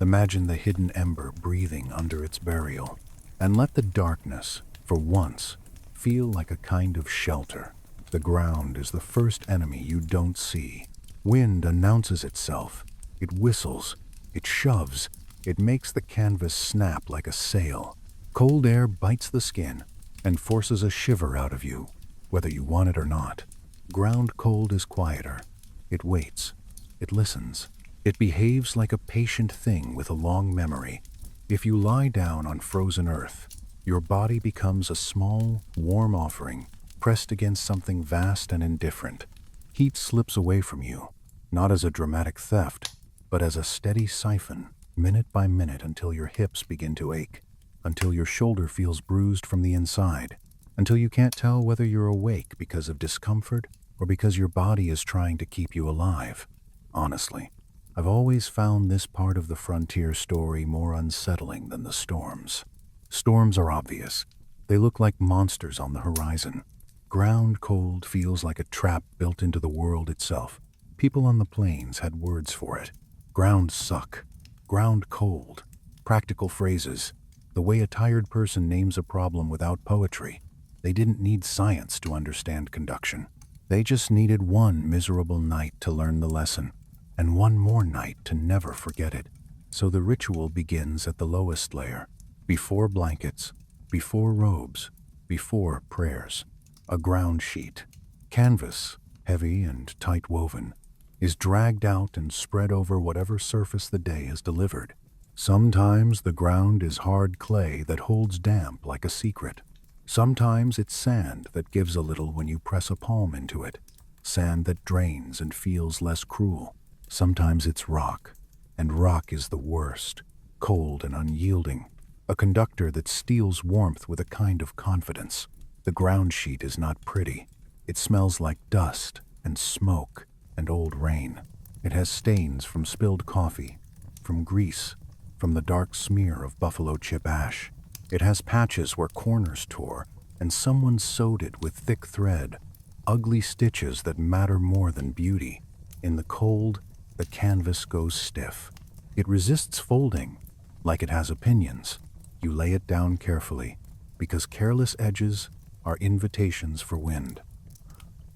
Imagine the hidden ember breathing under its burial. And let the darkness, for once, feel like a kind of shelter. The ground is the first enemy you don't see. Wind announces itself. It whistles. It shoves. It makes the canvas snap like a sail. Cold air bites the skin and forces a shiver out of you, whether you want it or not. Ground cold is quieter. It waits. It listens. It behaves like a patient thing with a long memory. If you lie down on frozen earth, your body becomes a small, warm offering pressed against something vast and indifferent. Heat slips away from you, not as a dramatic theft, but as a steady siphon, minute by minute, until your hips begin to ache, until your shoulder feels bruised from the inside, until you can't tell whether you're awake because of discomfort or because your body is trying to keep you alive. Honestly, I've always found this part of the frontier story more unsettling than the storms. Storms are obvious. They look like monsters on the horizon. Ground cold feels like a trap built into the world itself. People on the plains had words for it. Ground suck. Ground cold. Practical phrases. The way a tired person names a problem without poetry. They didn't need science to understand conduction. They just needed one miserable night to learn the lesson, and one more night to never forget it. So the ritual begins at the lowest layer, before blankets, before robes, before prayers. A ground sheet, canvas, heavy and tight woven, is dragged out and spread over whatever surface the day has delivered. Sometimes the ground is hard clay that holds damp like a secret. Sometimes it's sand that gives a little when you press a palm into it, sand that drains and feels less cruel. Sometimes it's rock, and rock is the worst, cold and unyielding, a conductor that steals warmth with a kind of confidence. The ground sheet is not pretty. It smells like dust and smoke and old rain. It has stains from spilled coffee, from grease, from the dark smear of buffalo chip ash. It has patches where corners tore and someone sewed it with thick thread, ugly stitches that matter more than beauty. In the cold, the canvas goes stiff. It resists folding, like it has opinions. You lay it down carefully, because careless edges are invitations for wind.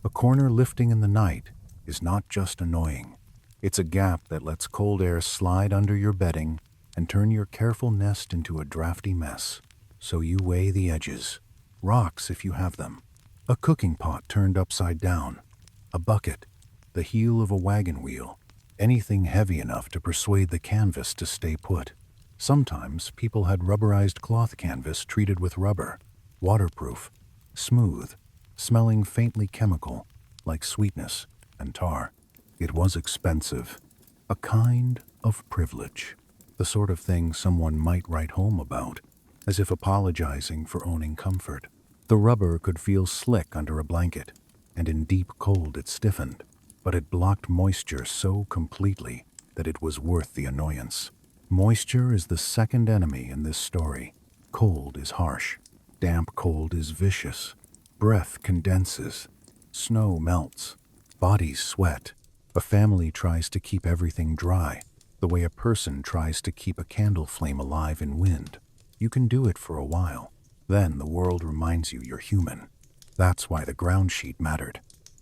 A corner lifting in the night is not just annoying. It's a gap that lets cold air slide under your bedding and turn your careful nest into a drafty mess. So you weigh the edges, rocks if you have them, a cooking pot turned upside down, a bucket, the heel of a wagon wheel, anything heavy enough to persuade the canvas to stay put. Sometimes people had rubberized cloth canvas treated with rubber, waterproof, smooth, smelling faintly chemical, like sweetness and tar. It was expensive, a kind of privilege, the sort of thing someone might write home about, as if apologizing for owning comfort. The rubber could feel slick under a blanket, and in deep cold it stiffened, but it blocked moisture so completely that it was worth the annoyance. Moisture is the second enemy in this story. Cold is harsh. Damp cold is vicious. Breath condenses. Snow melts. Bodies sweat. A family tries to keep everything dry, the way a person tries to keep a candle flame alive in wind. You can do it for a while. Then the world reminds you you're human. That's why the ground sheet mattered.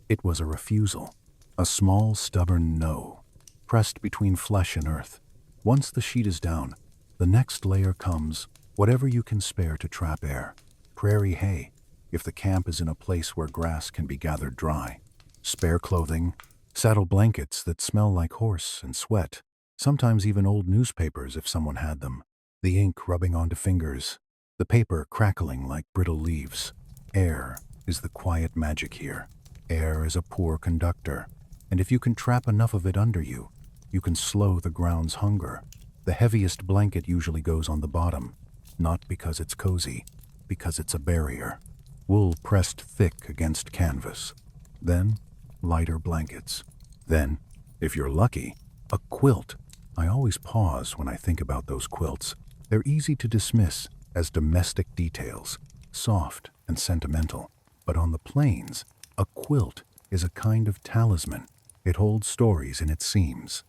It was a refusal. A small, stubborn no, pressed between flesh and earth. Once the sheet is down, the next layer comes, whatever you can spare to trap air. Prairie hay, if the camp is in a place where grass can be gathered dry. Spare clothing, saddle blankets that smell like horse and sweat, sometimes even old newspapers if someone had them. The ink rubbing onto fingers, the paper crackling like brittle leaves. Air is the quiet magic here. Air is a poor conductor, and if you can trap enough of it under you, you can slow the ground's hunger. The heaviest blanket usually goes on the bottom, not because it's cozy, because it's a barrier. Wool pressed thick against canvas. Then, lighter blankets. Then, if you're lucky, a quilt. I always pause when I think about those quilts. They're easy to dismiss as domestic details, soft and sentimental. But on the plains, a quilt is a kind of talisman. It holds stories in its seams.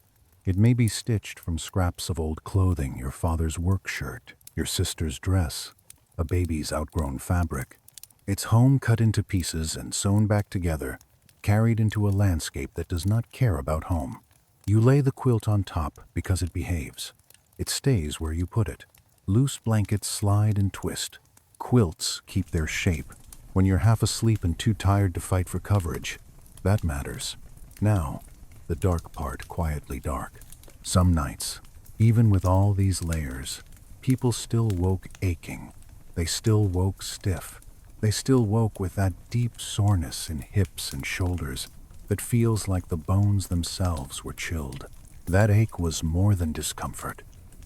It may be stitched from scraps of old clothing, your father's work shirt, your sister's dress, a baby's outgrown fabric. Its home cut into pieces and sewn back together, carried into a landscape that does not care about home. You lay the quilt on top because it behaves. It stays where you put it. Loose blankets slide and twist. Quilts keep their shape. When you're half asleep and too tired to fight for coverage, that matters. Now, the dark part, quietly dark. Some nights, even with all these layers, people still woke aching. They still woke stiff. They still woke with that deep soreness in hips and shoulders that feels like the bones themselves were chilled. That ache was more than discomfort.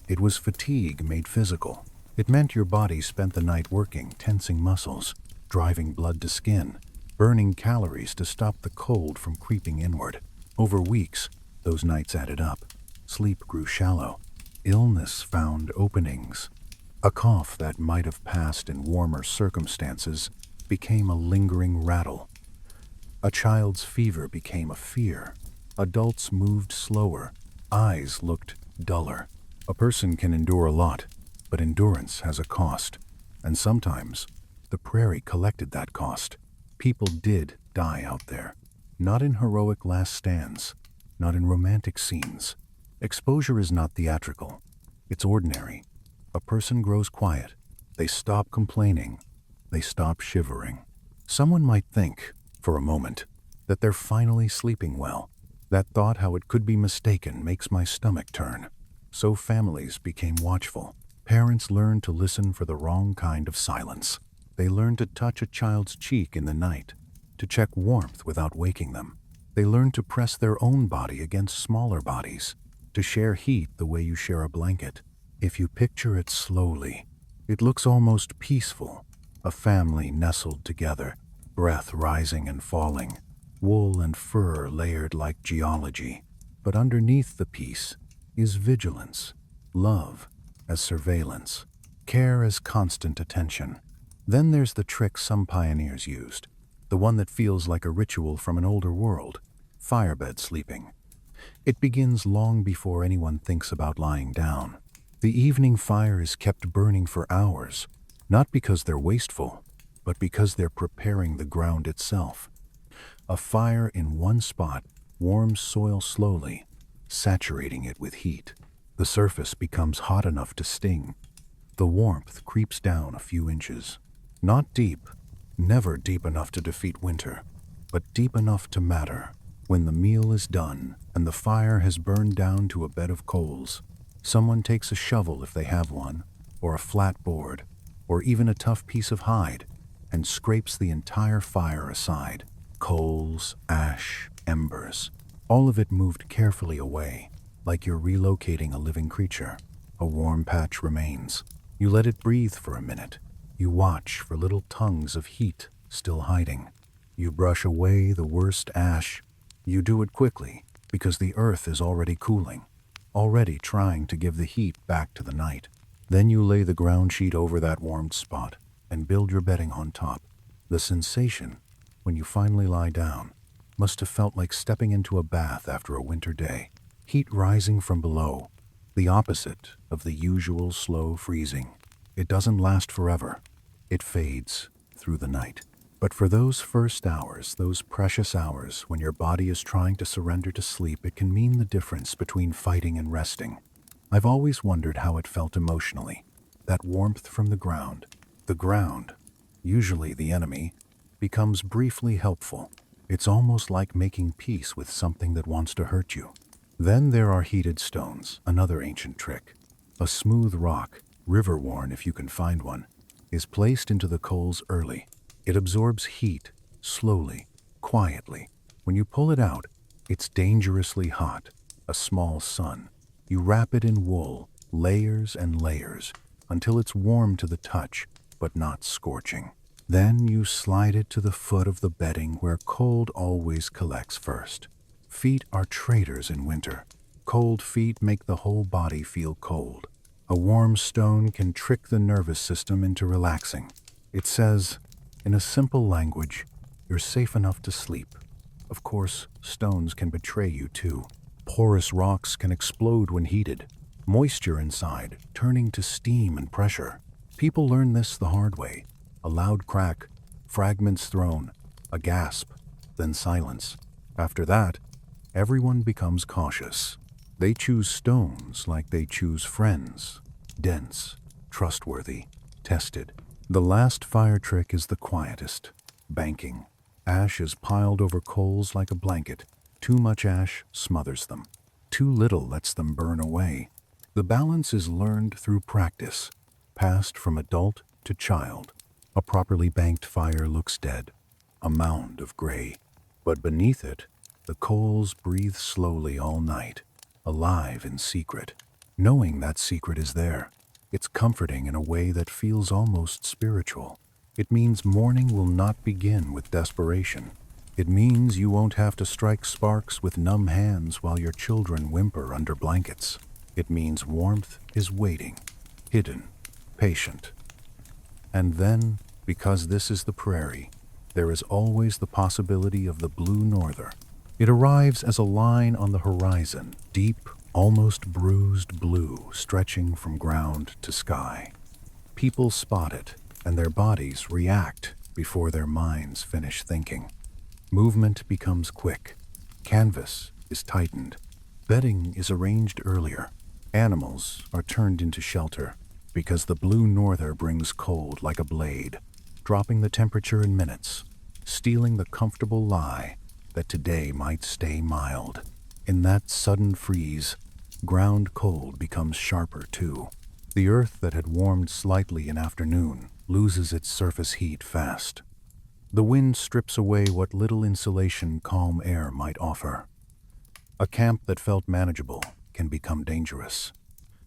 It was fatigue made physical. It meant your body spent the night working, tensing muscles, driving blood to skin, burning calories to stop the cold from creeping inward. Over weeks, those nights added up. Sleep grew shallow. Illness found openings. A cough that might have passed in warmer circumstances became a lingering rattle. A child's fever became a fear. Adults moved slower. Eyes looked duller. A person can endure a lot, but endurance has a cost. And sometimes, the prairie collected that cost. People did die out there. Not in heroic last stands, not in romantic scenes. Exposure is not theatrical. It's ordinary. A person grows quiet. They stop complaining. They stop shivering. Someone might think, for a moment, that they're finally sleeping well. That thought how it could be mistaken makes my stomach turn. So families became watchful. Parents learned to listen for the wrong kind of silence. They learned to touch a child's cheek in the night, to check warmth without waking them. They learned to press their own body against smaller bodies, to share heat the way you share a blanket. If you picture it slowly, it looks almost peaceful. A family nestled together, breath rising and falling, wool and fur layered like geology. But underneath the peace is vigilance, love as surveillance, care as constant attention. Then there's the trick some pioneers used, the one that feels like a ritual from an older world, firebed sleeping. It begins long before anyone thinks about lying down. The evening fire is kept burning for hours, not because they're wasteful, but because they're preparing the ground itself. A fire in one spot warms soil slowly, saturating it with heat. The surface becomes hot enough to sting. The warmth creeps down a few inches. Not deep, never deep enough to defeat winter, but deep enough to matter. When the meal is done and the fire has burned down to a bed of coals, someone takes a shovel if they have one, or a flat board, or even a tough piece of hide, and scrapes the entire fire aside. Coals, ash, embers, all of it moved carefully away, like you're relocating a living creature. A warm patch remains. You let it breathe for a minute. You watch for little tongues of heat still hiding. You brush away the worst ash. You do it quickly because the earth is already cooling, already trying to give the heat back to the night. Then you lay the ground sheet over that warmed spot and build your bedding on top. The sensation, when you finally lie down, must have felt like stepping into a bath after a winter day. Heat rising from below, the opposite of the usual slow freezing. It doesn't last forever. It fades through the night. But for those first hours, those precious hours when your body is trying to surrender to sleep, it can mean the difference between fighting and resting. I've always wondered how it felt emotionally. That warmth from the ground, usually the enemy, becomes briefly helpful. It's almost like making peace with something that wants to hurt you. Then there are heated stones, another ancient trick. A smooth rock, river-worn if you can find one, is placed into the coals early. It absorbs heat, slowly, quietly. When you pull it out, it's dangerously hot, a small sun. You wrap it in wool, layers and layers, until it's warm to the touch, but not scorching. Then you slide it to the foot of the bedding where cold always collects first. Feet are traitors in winter. Cold feet make the whole body feel cold. A warm stone can trick the nervous system into relaxing. It says, in a simple language, you're safe enough to sleep. Of course, stones can betray you too. Porous rocks can explode when heated. Moisture inside, turning to steam and pressure. People learn this the hard way. A loud crack, fragments thrown, a gasp, then silence. After that, everyone becomes cautious. They choose stones like they choose friends. Dense, trustworthy, tested. The last fire trick is the quietest. Banking. Ash is piled over coals like a blanket. Too much ash smothers them. Too little lets them burn away. The balance is learned through practice, passed from adult to child. A properly banked fire looks dead, a mound of gray. But beneath it, the coals breathe slowly all night, alive in secret. Knowing that secret is there, it's comforting in a way that feels almost spiritual. It means morning will not begin with desperation. It means you won't have to strike sparks with numb hands while your children whimper under blankets. It means warmth is waiting, hidden, patient. And then, because this is the prairie, there is always the possibility of the blue norther. It arrives as a line on the horizon, deep, almost bruised blue stretching from ground to sky. People spot it, and their bodies react before their minds finish thinking. Movement becomes quick. Canvas is tightened. Bedding is arranged earlier. Animals are turned into shelter, because the blue norther brings cold like a blade, dropping the temperature in minutes, stealing the comfortable lie that today might stay mild. In that sudden freeze, ground cold becomes sharper too. The earth that had warmed slightly in afternoon loses its surface heat fast. The wind strips away what little insulation calm air might offer. A camp that felt manageable can become dangerous.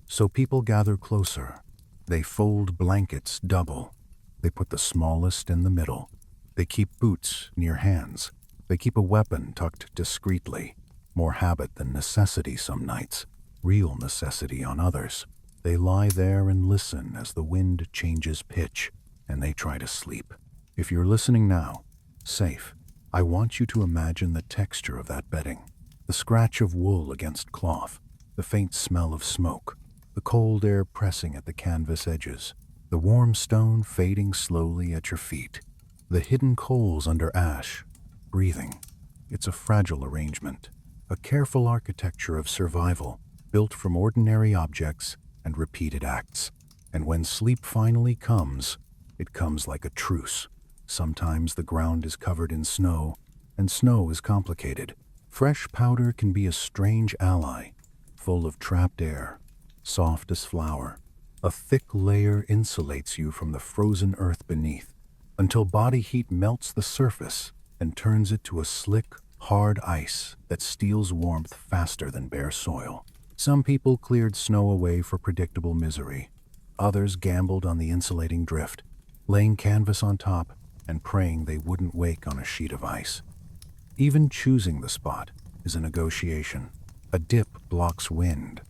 So people gather closer. They fold blankets double. They put the smallest in the middle. They keep boots near hands. They keep a weapon tucked discreetly. More habit than necessity some nights. Real necessity on others. They lie there and listen as the wind changes pitch, and they try to sleep. If you're listening now, safe, I want you to imagine the texture of that bedding. The scratch of wool against cloth. The faint smell of smoke. The cold air pressing at the canvas edges. The warm stone fading slowly at your feet. The hidden coals under ash, breathing. It's a fragile arrangement. A careful architecture of survival, built from ordinary objects and repeated acts. And when sleep finally comes, it comes like a truce. Sometimes the ground is covered in snow, and snow is complicated. Fresh powder can be a strange ally, full of trapped air, soft as flour. A thick layer insulates you from the frozen earth beneath, until body heat melts the surface and turns it to a slick, hard ice that steals warmth faster than bare soil. Some people cleared snow away for predictable misery. Others gambled on the insulating drift, laying canvas on top and praying they wouldn't wake on a sheet of ice. Even choosing the spot is a negotiation. A dip blocks wind.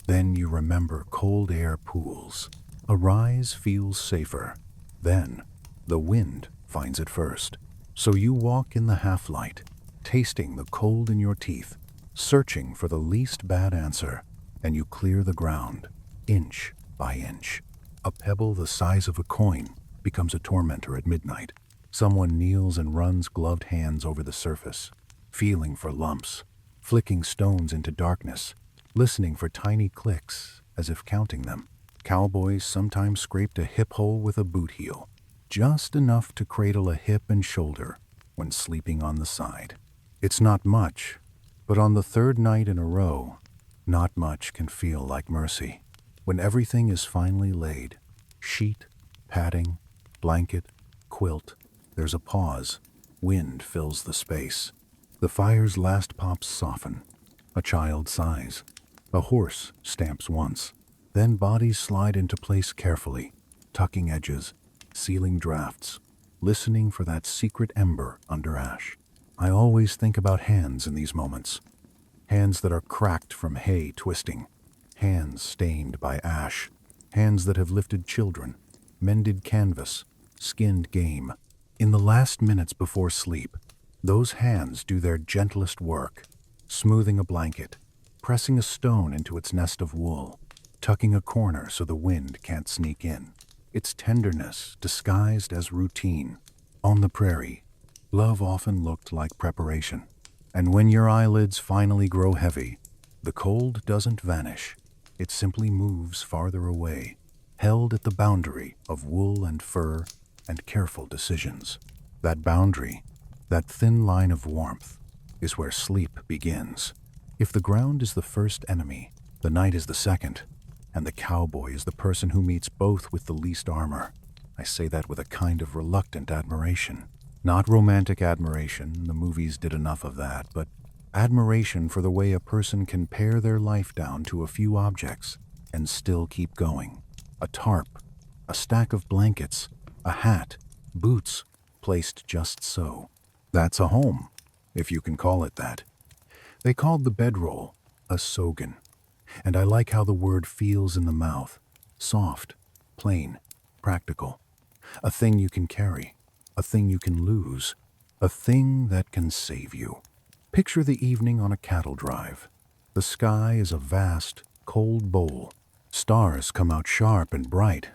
Then you remember cold air pools. A rise feels safer. Then the wind finds it first. So you walk in the half-light, tasting the cold in your teeth, searching for the least bad answer, and you clear the ground, inch by inch. A pebble the size of a coin becomes a tormentor at midnight. Someone kneels and runs gloved hands over the surface, feeling for lumps, flicking stones into darkness, listening for tiny clicks as if counting them. Cowboys sometimes scraped a hip hole with a boot heel, just enough to cradle a hip and shoulder when sleeping on the side. It's not much, but on the third night in a row, not much can feel like mercy. When everything is finally laid, sheet, padding, blanket, quilt, there's a pause. Wind fills the space. The fire's last pops soften. A child sighs. A horse stamps once. Then bodies slide into place carefully, tucking edges, sealing drafts, listening for that secret ember under ash. I always think about hands in these moments. Hands that are cracked from hay twisting. Hands stained by ash. Hands that have lifted children, mended canvas, skinned game. In the last minutes before sleep, those hands do their gentlest work, smoothing a blanket, pressing a stone into its nest of wool, tucking a corner so the wind can't sneak in. It's tenderness disguised as routine. On the prairie, love often looked like preparation. And when your eyelids finally grow heavy, the cold doesn't vanish. It simply moves farther away, held at the boundary of wool and fur and careful decisions. That boundary, that thin line of warmth, is where sleep begins. If the ground is the first enemy, the night is the second, and the cowboy is the person who meets both with the least armor. I say that with a kind of reluctant admiration. Not romantic admiration, the movies did enough of that, but admiration for the way a person can pare their life down to a few objects and still keep going. A tarp, a stack of blankets, a hat, boots, placed just so. That's a home, if you can call it that. They called the bedroll a sogan, and I like how the word feels in the mouth. Soft, plain, practical. A thing you can carry, a thing you can lose, a thing that can save you. Picture the evening on a cattle drive. The sky is a vast, cold bowl. Stars come out sharp and bright,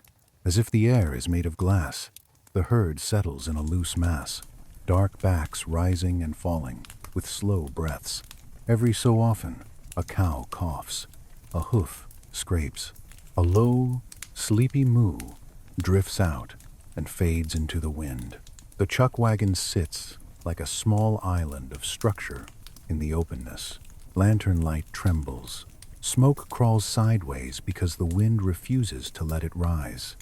as if the air is made of glass. The herd settles in a loose mass, dark backs rising and falling with slow breaths. Every so often, a cow coughs, a hoof scrapes, a low, sleepy moo drifts out and fades into the wind. The chuck wagon sits like a small island of structure in the openness. Lantern light trembles. Smoke crawls sideways because the wind refuses to let it rise.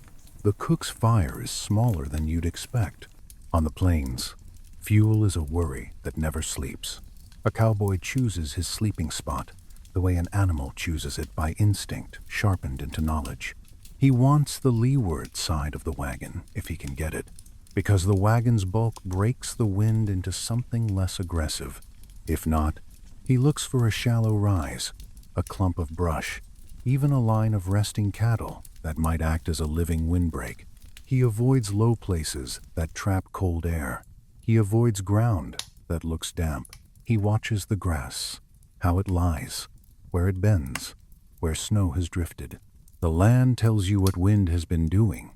The cook's fire is smaller than you'd expect. On the plains, fuel is a worry that never sleeps. A cowboy chooses his sleeping spot the way an animal chooses it, by instinct sharpened into knowledge. He wants the leeward side of the wagon, if he can get it, because the wagon's bulk breaks the wind into something less aggressive. If not, he looks for a shallow rise, a clump of brush, even a line of resting cattle that might act as a living windbreak. He avoids low places that trap cold air. He avoids ground that looks damp. He watches the grass, how it lies, where it bends, where snow has drifted. The land tells you what wind has been doing,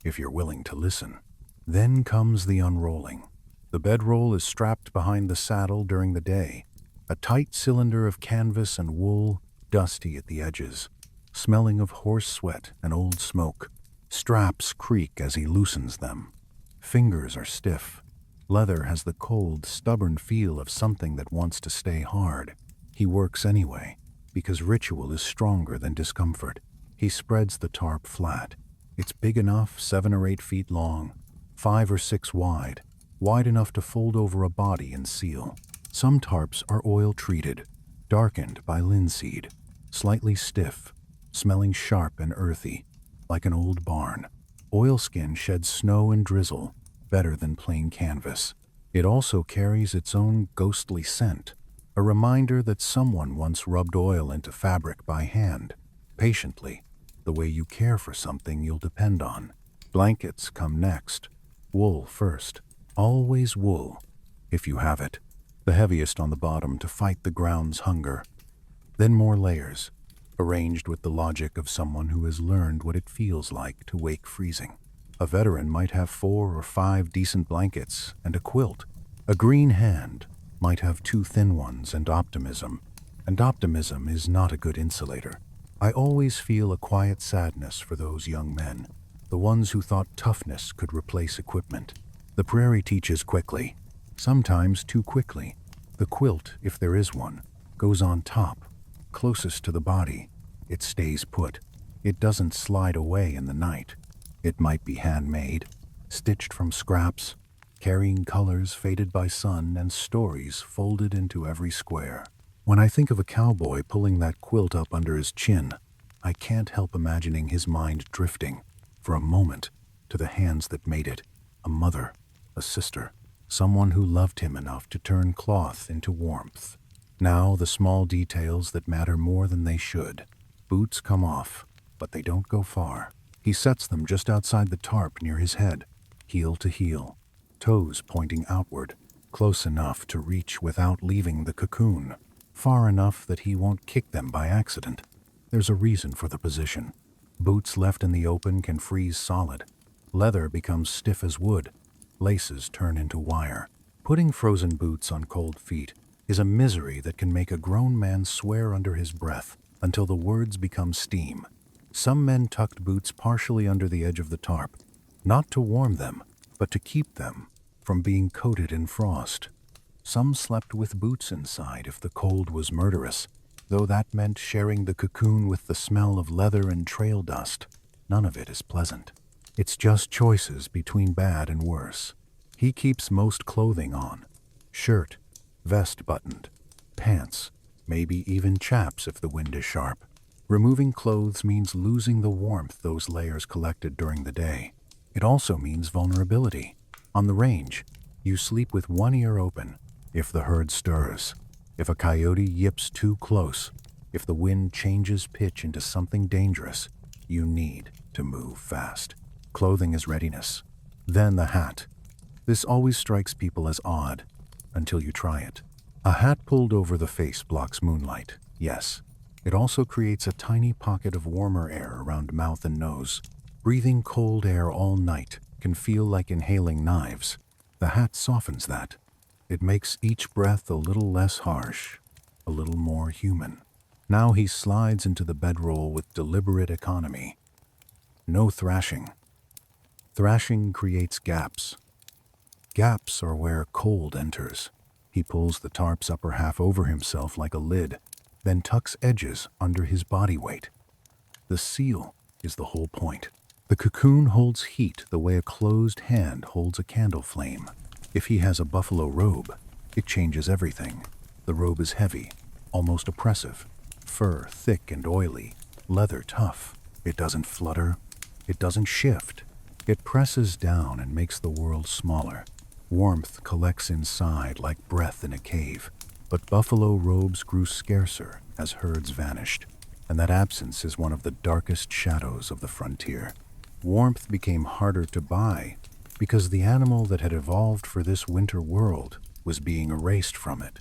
if you're willing to listen. Then comes the unrolling. The bedroll is strapped behind the saddle during the day, a tight cylinder of canvas and wool, dusty at the edges, smelling of horse sweat and old smoke. Straps creak as he loosens them. Fingers are stiff. Leather has the cold, stubborn feel of something that wants to stay hard. He works anyway, because ritual is stronger than discomfort. He spreads the tarp flat. It's big enough, 7 or 8 feet long, 5 or 6 wide, wide enough to fold over a body and seal. Some tarps are oil-treated, darkened by linseed, slightly stiff, smelling sharp and earthy, like an old barn. Oilskin sheds snow and drizzle better than plain canvas. It also carries its own ghostly scent, a reminder that someone once rubbed oil into fabric by hand, patiently, the way you care for something you'll depend on. Blankets come next. Wool first. Always wool, if you have it. The heaviest on the bottom to fight the ground's hunger. Then more layers, arranged with the logic of someone who has learned what it feels like to wake freezing. A veteran might have 4 or 5 decent blankets and a quilt. A green hand might have 2 thin ones and optimism is not a good insulator. I always feel a quiet sadness for those young men, the ones who thought toughness could replace equipment. The Prairie teaches quickly, sometimes too quickly. The quilt, if there is one, goes on top, closest to the body. It stays put. It doesn't slide away in the night. It might be handmade, stitched from scraps, carrying colors faded by sun and stories folded into every square. When I think of a cowboy pulling that quilt up under his chin, I can't help imagining his mind drifting, for a moment, to the hands that made it. A mother, a sister, someone who loved him enough to turn cloth into warmth. Now the small details that matter more than they should. Boots come off, but they don't go far. He sets them just outside the tarp near his head, heel to heel, toes pointing outward, close enough to reach without leaving the cocoon, far enough that he won't kick them by accident. There's a reason for the position. Boots left in the open can freeze solid. Leather becomes stiff as wood. Laces turn into wire. Putting frozen boots on cold feet is a misery that can make a grown man swear under his breath until the words become steam. Some men tucked boots partially under the edge of the tarp, not to warm them, but to keep them from being coated in frost. Some slept with boots inside if the cold was murderous, though that meant sharing the cocoon with the smell of leather and trail dust. None of it is pleasant. It's just choices between bad and worse. He keeps most clothing on. Shirt, vest buttoned, pants, maybe even chaps if the wind is sharp. Removing clothes means losing the warmth those layers collected during the day. It also means vulnerability. On the range, you sleep with one ear open. If the herd stirs, if a coyote yips too close, if the wind changes pitch into something dangerous, you need to move fast. Clothing is readiness. Then the hat. This always strikes people as odd, until you try it. A hat pulled over the face blocks moonlight, yes. It also creates a tiny pocket of warmer air around mouth and nose. Breathing cold air all night can feel like inhaling knives. The hat softens that. It makes each breath a little less harsh, a little more human. Now he slides into the bedroll with deliberate economy. No thrashing. Thrashing creates gaps. Gaps are where cold enters. He pulls the tarp's upper half over himself like a lid, then tucks edges under his body weight. The seal is the whole point. The cocoon holds heat the way a closed hand holds a candle flame. If he has a buffalo robe, it changes everything. The robe is heavy, almost oppressive. Fur thick and oily, leather tough. It doesn't flutter. It doesn't shift. It presses down and makes the world smaller. Warmth collects inside like breath in a cave. But buffalo robes grew scarcer as herds vanished, and that absence is one of the darkest shadows of the frontier. Warmth became harder to buy because the animal that had evolved for this winter world was being erased from it.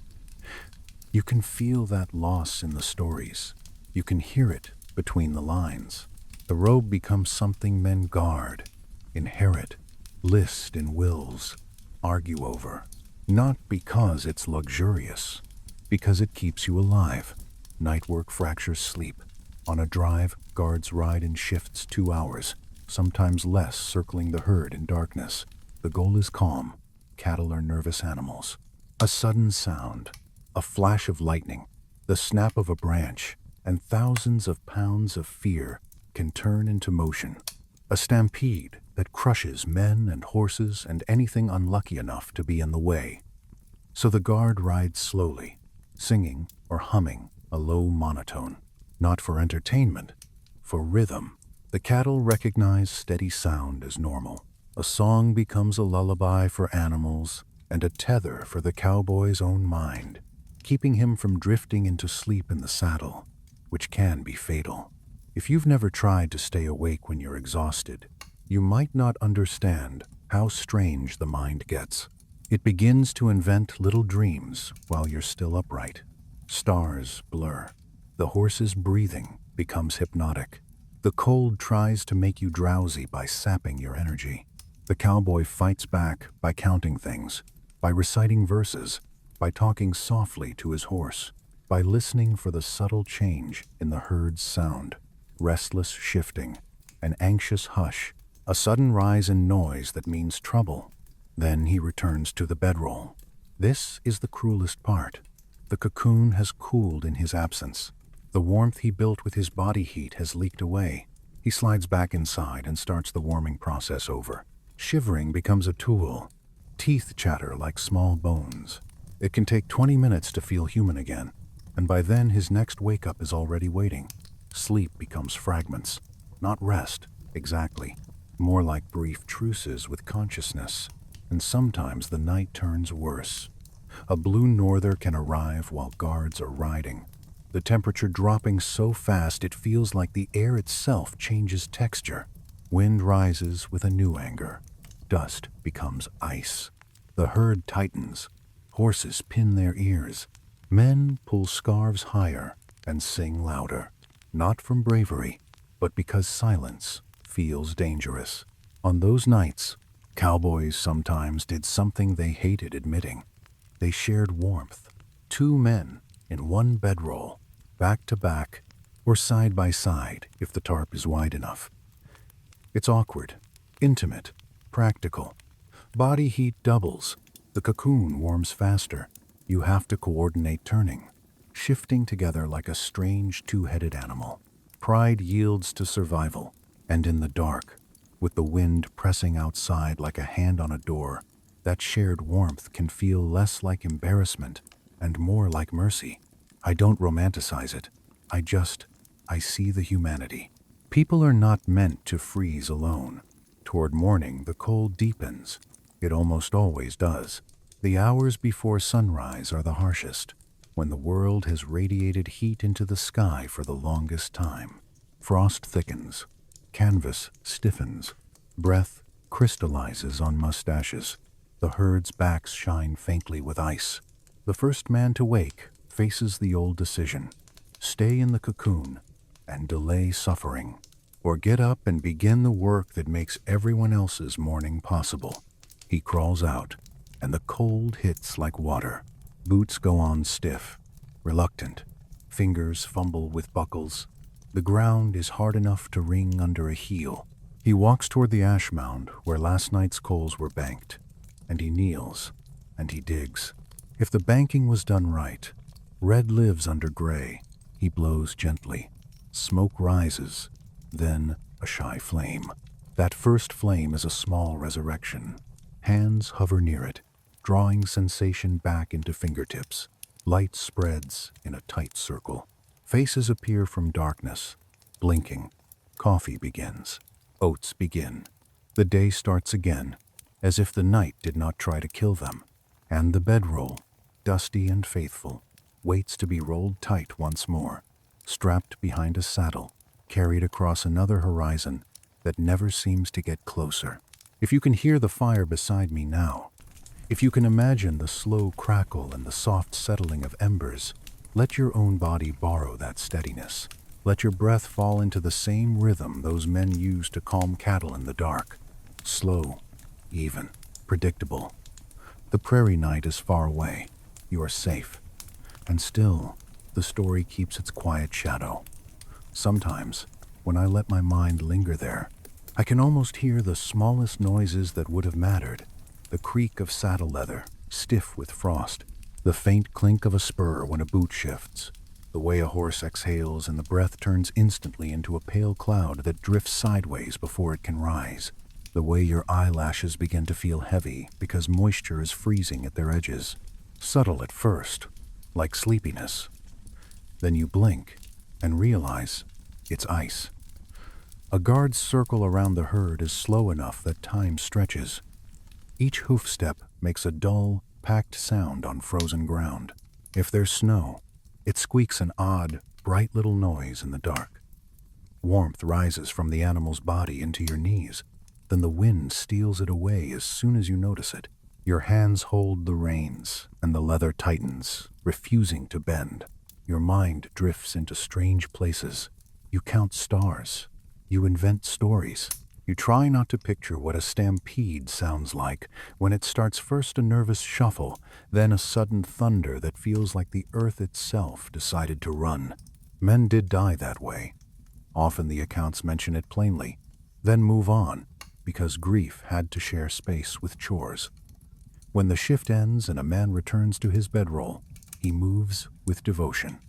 You can feel that loss in the stories. You can hear it between the lines. The robe becomes something men guard, inherit, list in wills, argue over. Not because it's luxurious, because it keeps you alive. Night work fractures sleep. On a drive, guards ride in shifts 2 hours, sometimes less, circling the herd in darkness. The goal is calm, Cattle are nervous animals. A sudden sound, a flash of lightning, the snap of a branch, and thousands of pounds of fear can turn into motion. A stampede that crushes men and horses and anything unlucky enough to be in the way. So the guard rides slowly, singing or humming a low monotone, not for entertainment, for rhythm. The cattle recognize steady sound as normal. A song becomes a lullaby for animals and a tether for the cowboy's own mind, keeping him from drifting into sleep in the saddle, which can be fatal. If you've never tried to stay awake when you're exhausted, you might not understand how strange the mind gets. It begins to invent little dreams while you're still upright. Stars blur. The horse's breathing becomes hypnotic. The cold tries to make you drowsy by sapping your energy. The cowboy fights back by counting things, by reciting verses, by talking softly to his horse, by listening for the subtle change in the herd's sound. Restless shifting, an anxious hush, a sudden rise in noise that means trouble. Then he returns to the bedroll. This is the cruelest part. The cocoon has cooled in his absence. The warmth he built with his body heat has leaked away. He slides back inside and starts the warming process over. Shivering becomes a tool. Teeth chatter like small bones. It can take 20 minutes to feel human again, and by then his next wake-up is already waiting. Sleep becomes fragments, not rest, exactly. More like brief truces with consciousness. And sometimes the night turns worse. A blue norther can arrive while guards are riding. The temperature dropping so fast it feels like the air itself changes texture. Wind rises with a new anger. Dust becomes ice. The herd tightens. Horses pin their ears. Men pull scarves higher and sing louder. Not from bravery, but because silence feels dangerous. On those nights, cowboys sometimes did something they hated admitting. They shared warmth. Two men in one bedroll, back to back, or side by side if the tarp is wide enough. It's awkward, intimate, practical. Body heat doubles. The cocoon warms faster. You have to coordinate turning, shifting together like a strange two-headed animal. Pride yields to survival, and in the dark, with the wind pressing outside like a hand on a door, that shared warmth can feel less like embarrassment and more like mercy. I don't romanticize it. I see the humanity. People are not meant to freeze alone. Toward morning, the cold deepens. It almost always does. The hours before sunrise are the harshest, when the world has radiated heat into the sky for the longest time. Frost thickens. Canvas stiffens. Breath crystallizes on mustaches. The herd's backs shine faintly with ice. The first man to wake faces the old decision. Stay in the cocoon and delay suffering, or get up and begin the work that makes everyone else's morning possible. He crawls out, and the cold hits like water. Boots go on stiff, reluctant. Fingers fumble with buckles. The ground is hard enough to ring under a heel. He walks toward the ash mound where last night's coals were banked, and he kneels, and he digs. If the banking was done right, red lives under gray. He blows gently. Smoke rises, then a shy flame. That first flame is a small resurrection. Hands hover near it, drawing sensation back into fingertips. Light spreads in a tight circle. Faces appear from darkness, blinking. Coffee begins. Oats begin. The day starts again, as if the night did not try to kill them. And the bedroll, dusty and faithful, waits to be rolled tight once more, strapped behind a saddle, carried across another horizon that never seems to get closer. If you can hear the fire beside me now, if you can imagine the slow crackle and the soft settling of embers, let your own body borrow that steadiness. Let your breath fall into the same rhythm those men use to calm cattle in the dark. Slow, even, predictable. The prairie night is far away. You are safe. And still, the story keeps its quiet shadow. Sometimes, when I let my mind linger there, I can almost hear the smallest noises that would have mattered. the creak of saddle leather, stiff with frost, the faint clink of a spur when a boot shifts, the way a horse exhales and the breath turns instantly into a pale cloud that drifts sideways before it can rise, the way your eyelashes begin to feel heavy because moisture is freezing at their edges, subtle at first, like sleepiness. Then you blink and realize it's ice. A guard's circle around the herd is slow enough that time stretches. Each hoof step makes a dull, packed sound on frozen ground. If there's snow, it squeaks an odd, bright little noise in the dark. Warmth rises from the animal's body into your knees. Then the wind steals it away as soon as you notice it. Your hands hold the reins, and the leather tightens, refusing to bend. Your mind drifts into strange places. You count stars. You invent stories. You try not to picture what a stampede sounds like when it starts first a nervous shuffle, then a sudden thunder that feels like the earth itself decided to run. Men did die that way. Often the accounts mention it plainly, then move on, because grief had to share space with chores. When the shift ends and a man returns to his bedroll, he moves with devotion.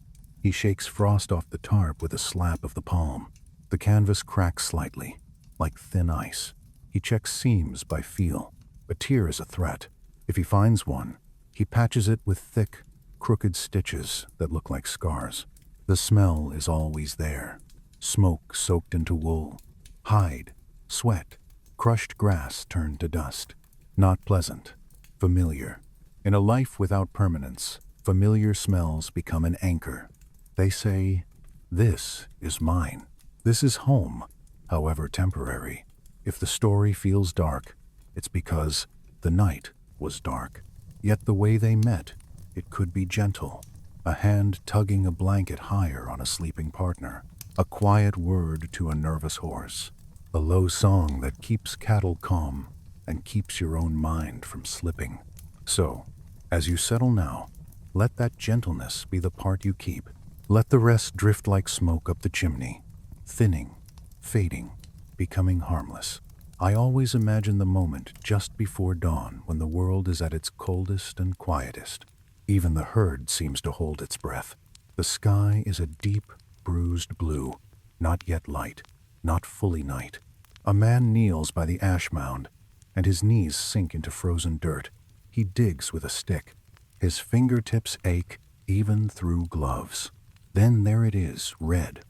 He shakes frost off the tarp with a slap of the palm. The canvas cracks slightly, like thin ice. He checks seams by feel. A tear is a threat. If he finds one, he patches it with thick, crooked stitches that look like scars. The smell is always there. Smoke soaked into wool. Hide, sweat, crushed grass turned to dust. Not pleasant. Familiar. In a life without permanence, familiar smells become an anchor. They say, "This is mine. This is home," however temporary. If the story feels dark, it's because the night was dark. Yet the way they met, it could be gentle. A hand tugging a blanket higher on a sleeping partner. A quiet word to a nervous horse. A low song that keeps cattle calm and keeps your own mind from slipping. So, as you settle now, let that gentleness be the part you keep. Let the rest drift like smoke up the chimney, thinning, fading, becoming harmless. I always imagine the moment just before dawn when the world is at its coldest and quietest. Even the herd seems to hold its breath. The sky is a deep, bruised blue, not yet light, not fully night. A man kneels by the ash mound, and his knees sink into frozen dirt. He digs with a stick. His fingertips ache even through gloves. Then there it is, red,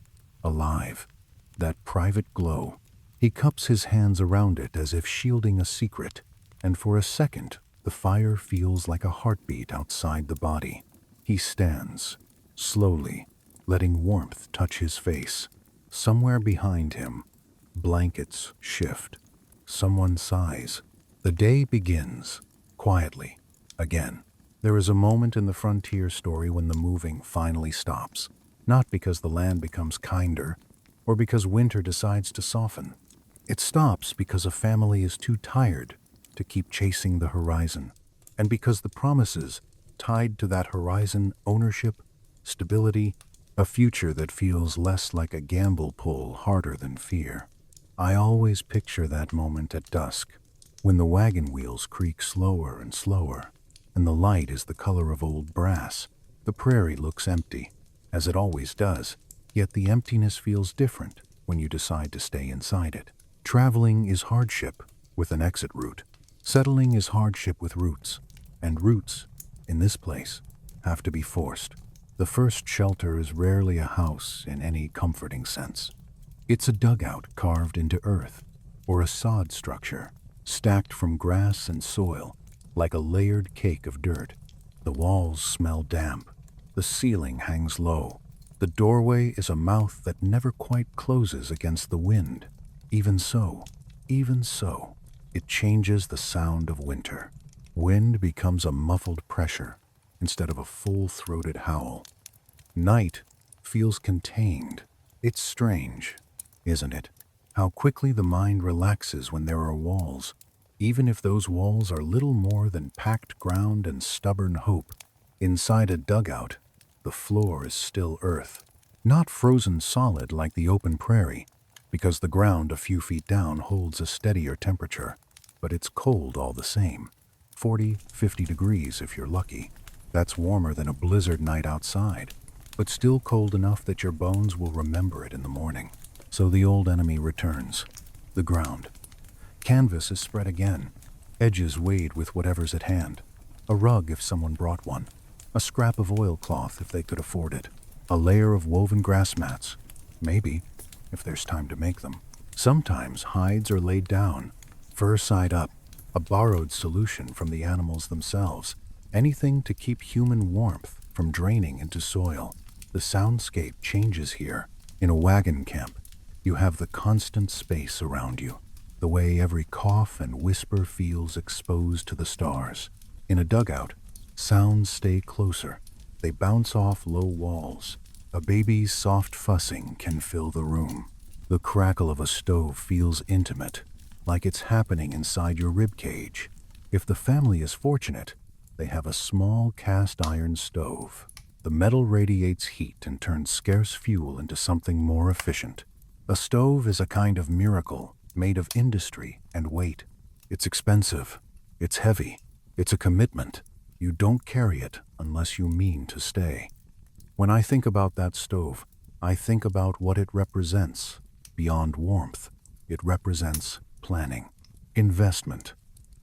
alive, that private glow. He cups his hands around it as if shielding a secret, and for a second the fire feels like a heartbeat outside the body. He stands, slowly, letting warmth touch his face. Somewhere behind him, blankets shift. Someone sighs. The day begins, quietly, again. There is a moment in the frontier story when the moving finally stops, not because the land becomes kinder or because winter decides to soften. It stops because a family is too tired to keep chasing the horizon, and because the promises tied to that horizon, ownership, stability, a future that feels less like a gamble pull harder than fear. I always picture that moment at dusk, when the wagon wheels creak slower and slower, and the light is the color of old brass. The prairie looks empty, as it always does, yet the emptiness feels different when you decide to stay inside it. Traveling is hardship with an exit route. Settling is hardship with roots, and roots, in this place, have to be forced. The first shelter is rarely a house in any comforting sense. It's a dugout carved into earth, or a sod structure, stacked from grass and soil, like a layered cake of dirt. The walls smell damp. The ceiling hangs low. The doorway is a mouth that never quite closes against the wind. Even so, it changes the sound of winter. Wind becomes a muffled pressure instead of a full-throated howl. Night feels contained. It's strange, isn't it? How quickly the mind relaxes when there are walls, even if those walls are little more than packed ground and stubborn hope. Inside a dugout, the floor is still earth, not frozen solid like the open prairie, because the ground a few feet down holds a steadier temperature, but it's cold all the same. 40, 50 degrees if you're lucky. That's warmer than a blizzard night outside, but still cold enough that your bones will remember it in the morning. So the old enemy returns. The ground. Canvas is spread again. Edges weighed with whatever's at hand. A rug if someone brought one. A scrap of oilcloth if they could afford it. A layer of woven grass mats. Maybe, if there's time to make them. Sometimes hides are laid down, fur side up, a borrowed solution from the animals themselves. Anything to keep human warmth from draining into soil. The soundscape changes here. In a wagon camp, you have the constant space around you. The way every cough and whisper feels exposed to the stars. In a dugout, sounds stay closer. They bounce off low walls. A baby's soft fussing can fill the room. The crackle of a stove feels intimate, like it's happening inside your rib cage. If the family is fortunate, they have a small cast iron stove. The metal radiates heat and turns scarce fuel into something more efficient. A stove is a kind of miracle made of industry and weight. It's expensive. It's heavy. It's a commitment. You don't carry it unless you mean to stay. When I think about that stove, I think about what it represents. Beyond warmth, it represents planning, investment,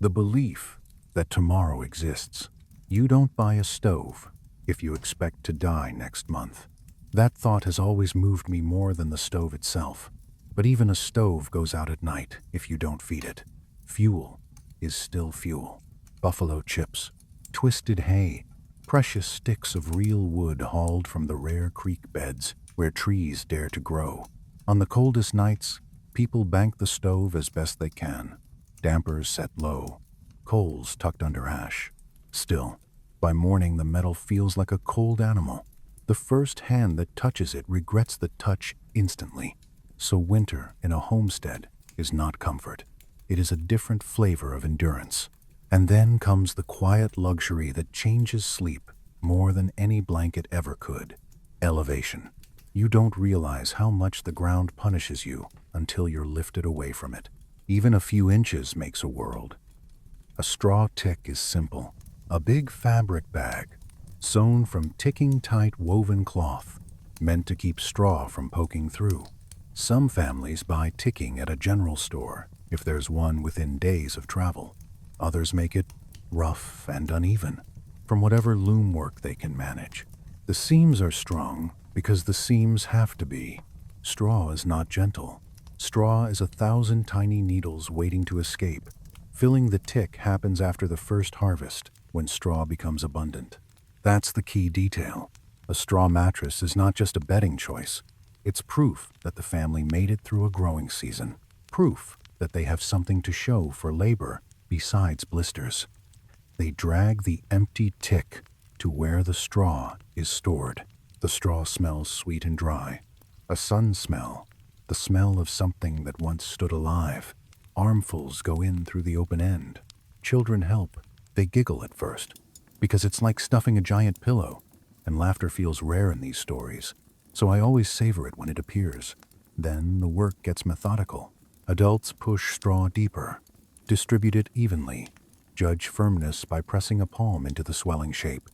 the belief that tomorrow exists. You don't buy a stove if you expect to die next month. That thought has always moved me more than the stove itself. But even a stove goes out at night if you don't feed it. Fuel is still fuel. Buffalo chips, twisted hay, precious sticks of real wood hauled from the rare creek beds where trees dare to grow. On the coldest nights, people bank the stove as best they can. Dampers set low, coals tucked under ash. Still, by morning the metal feels like a cold animal. The first hand that touches it regrets the touch instantly. So winter in a homestead is not comfort. It is a different flavor of endurance. And then comes the quiet luxury that changes sleep more than any blanket ever could. Elevation. You don't realize how much the ground punishes you until you're lifted away from it. Even a few inches makes a world. A straw tick is simple. A big fabric bag, sewn from ticking tight woven cloth, meant to keep straw from poking through. Some families buy ticking at a general store if there's one within days of travel. Others make it rough and uneven from whatever loom work they can manage. The seams are strong because the seams have to be. Straw is not gentle. Straw is 1,000 tiny needles waiting to escape. Filling the tick happens after the first harvest, when straw becomes abundant. That's the key detail. A straw mattress is not just a bedding choice. It's proof that the family made it through a growing season. Proof that they have something to show for labor besides blisters. They drag the empty tick to where the straw is stored. The straw smells sweet and dry. A sun smell, the smell of something that once stood alive. Armfuls go in through the open end. Children help. They giggle at first, because it's like stuffing a giant pillow, and laughter feels rare in these stories, so I always savor it when it appears. Then the work gets methodical. Adults push straw deeper, distribute it evenly, judge firmness by pressing a palm into the swelling shape.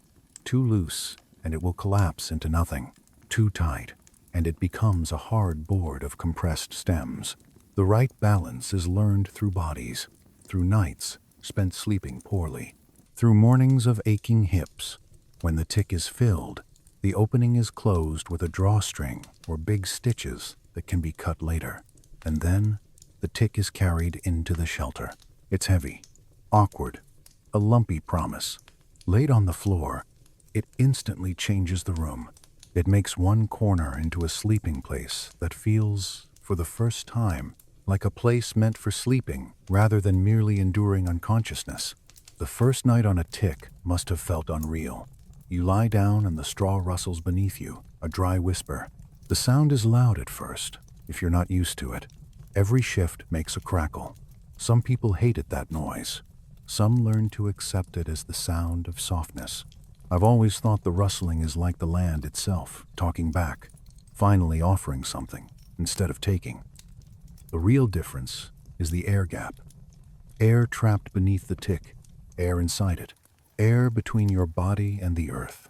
Too loose, and it will collapse into nothing. Too tight, and it becomes a hard board of compressed stems. The right balance is learned through bodies, through nights spent sleeping poorly, through mornings of aching hips. When the tick is filled, the opening is closed with a drawstring or big stitches that can be cut later. And then the tick is carried into the shelter. It's heavy, awkward, a lumpy promise. Laid on the floor, it instantly changes the room. It makes one corner into a sleeping place that feels, for the first time, like a place meant for sleeping rather than merely enduring unconsciousness. The first night on a tick must have felt unreal. You lie down and the straw rustles beneath you, a dry whisper. The sound is loud at first, if you're not used to it. Every shift makes a crackle. Some people hated that noise. Some learn to accept it as the sound of softness. I've always thought the rustling is like the land itself, talking back, finally offering something instead of taking. The real difference is the air gap. Air trapped beneath the tick. air inside it, air between your body and the earth.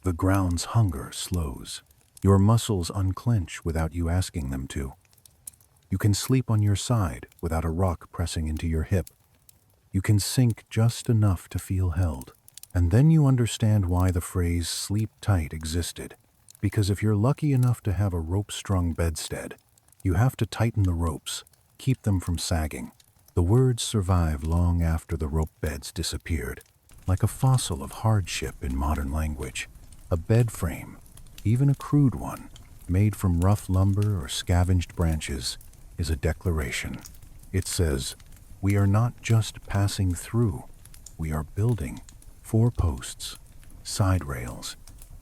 The ground's hunger slows. Your muscles unclench without you asking them to. You can sleep on your side without a rock pressing into your hip. You can sink just enough to feel held. And then you understand why the phrase sleep tight existed. Because if you're lucky enough to have a rope-strung bedstead, you have to tighten the ropes, keep them from sagging. The words survive long after the rope beds disappeared, like a fossil of hardship in modern language. A bed frame, even a crude one, made from rough lumber or scavenged branches, is a declaration. It says, we are not just passing through, we are building. 4 posts, side rails,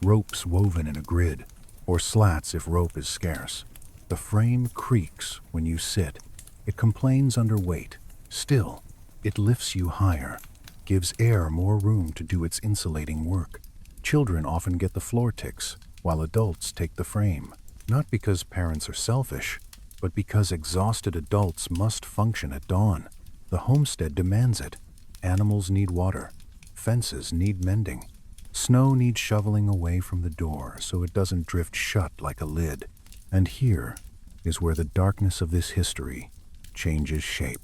ropes woven in a grid, or slats if rope is scarce. The frame creaks when you sit. It complains under weight. Still, it lifts you higher, gives air more room to do its insulating work. Children often get the floor tics, while adults take the frame. Not because parents are selfish, but because exhausted adults must function at dawn. The homestead demands it. Animals need water. Fences need mending. Snow needs shoveling away from the door so it doesn't drift shut like a lid. And here is where the darkness of this history changes shape.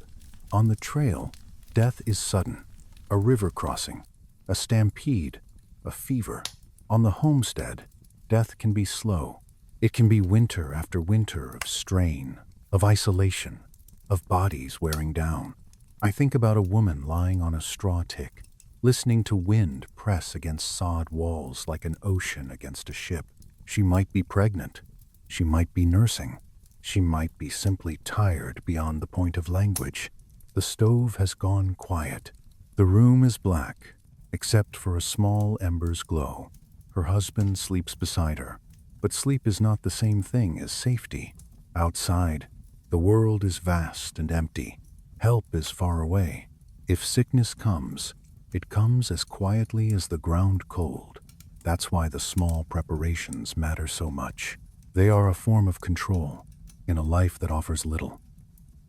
On the trail, death is sudden. A river crossing, a stampede, a fever. On the homestead, death can be slow. It can be winter after winter of strain, of isolation, of bodies wearing down. I think about a woman lying on a straw tick, listening to wind press against sod walls like an ocean against a ship. She might be pregnant. She might be nursing. She might be simply tired beyond the point of language. The stove has gone quiet. The room is black, except for a small ember's glow. Her husband sleeps beside her. But sleep is not the same thing as safety. Outside, the world is vast and empty. Help is far away. If sickness comes, it comes as quietly as the ground cold. That's why the small preparations matter so much. They are a form of control in a life that offers little.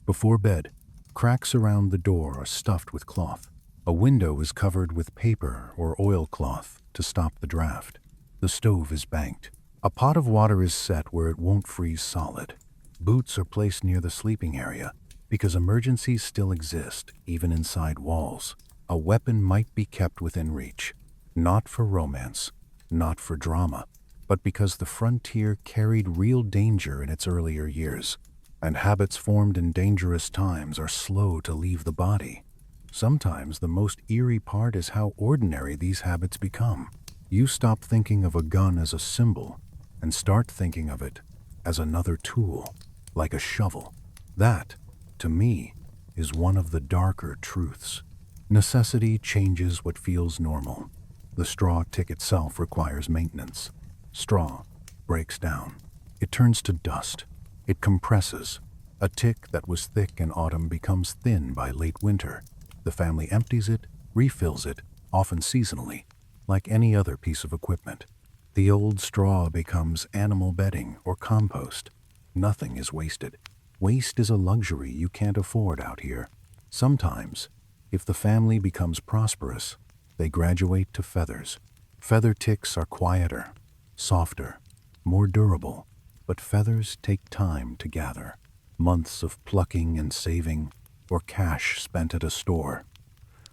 Before bed, cracks around the door are stuffed with cloth. A window is covered with paper or oilcloth to stop the draft. The stove is banked. A pot of water is set where it won't freeze solid. Boots are placed near the sleeping area because emergencies still exist, even inside walls. A weapon might be kept within reach, not for romance, not for drama, but because the frontier carried real danger in its earlier years, and habits formed in dangerous times are slow to leave the body. Sometimes the most eerie part is how ordinary these habits become. You stop thinking of a gun as a symbol and start thinking of it as another tool, like a shovel. That, to me, is one of the darker truths. Necessity changes what feels normal. The straw tick itself requires maintenance. Straw breaks down. It turns to dust. It compresses. A tick that was thick in autumn becomes thin by late winter. The family empties it, refills it, often seasonally, like any other piece of equipment. The old straw becomes animal bedding or compost. Nothing is wasted. Waste is a luxury you can't afford out here. Sometimes, if the family becomes prosperous, they graduate to feathers. Feather ticks are quieter, softer, more durable, but feathers take time to gather. Months of plucking and saving, or cash spent at a store.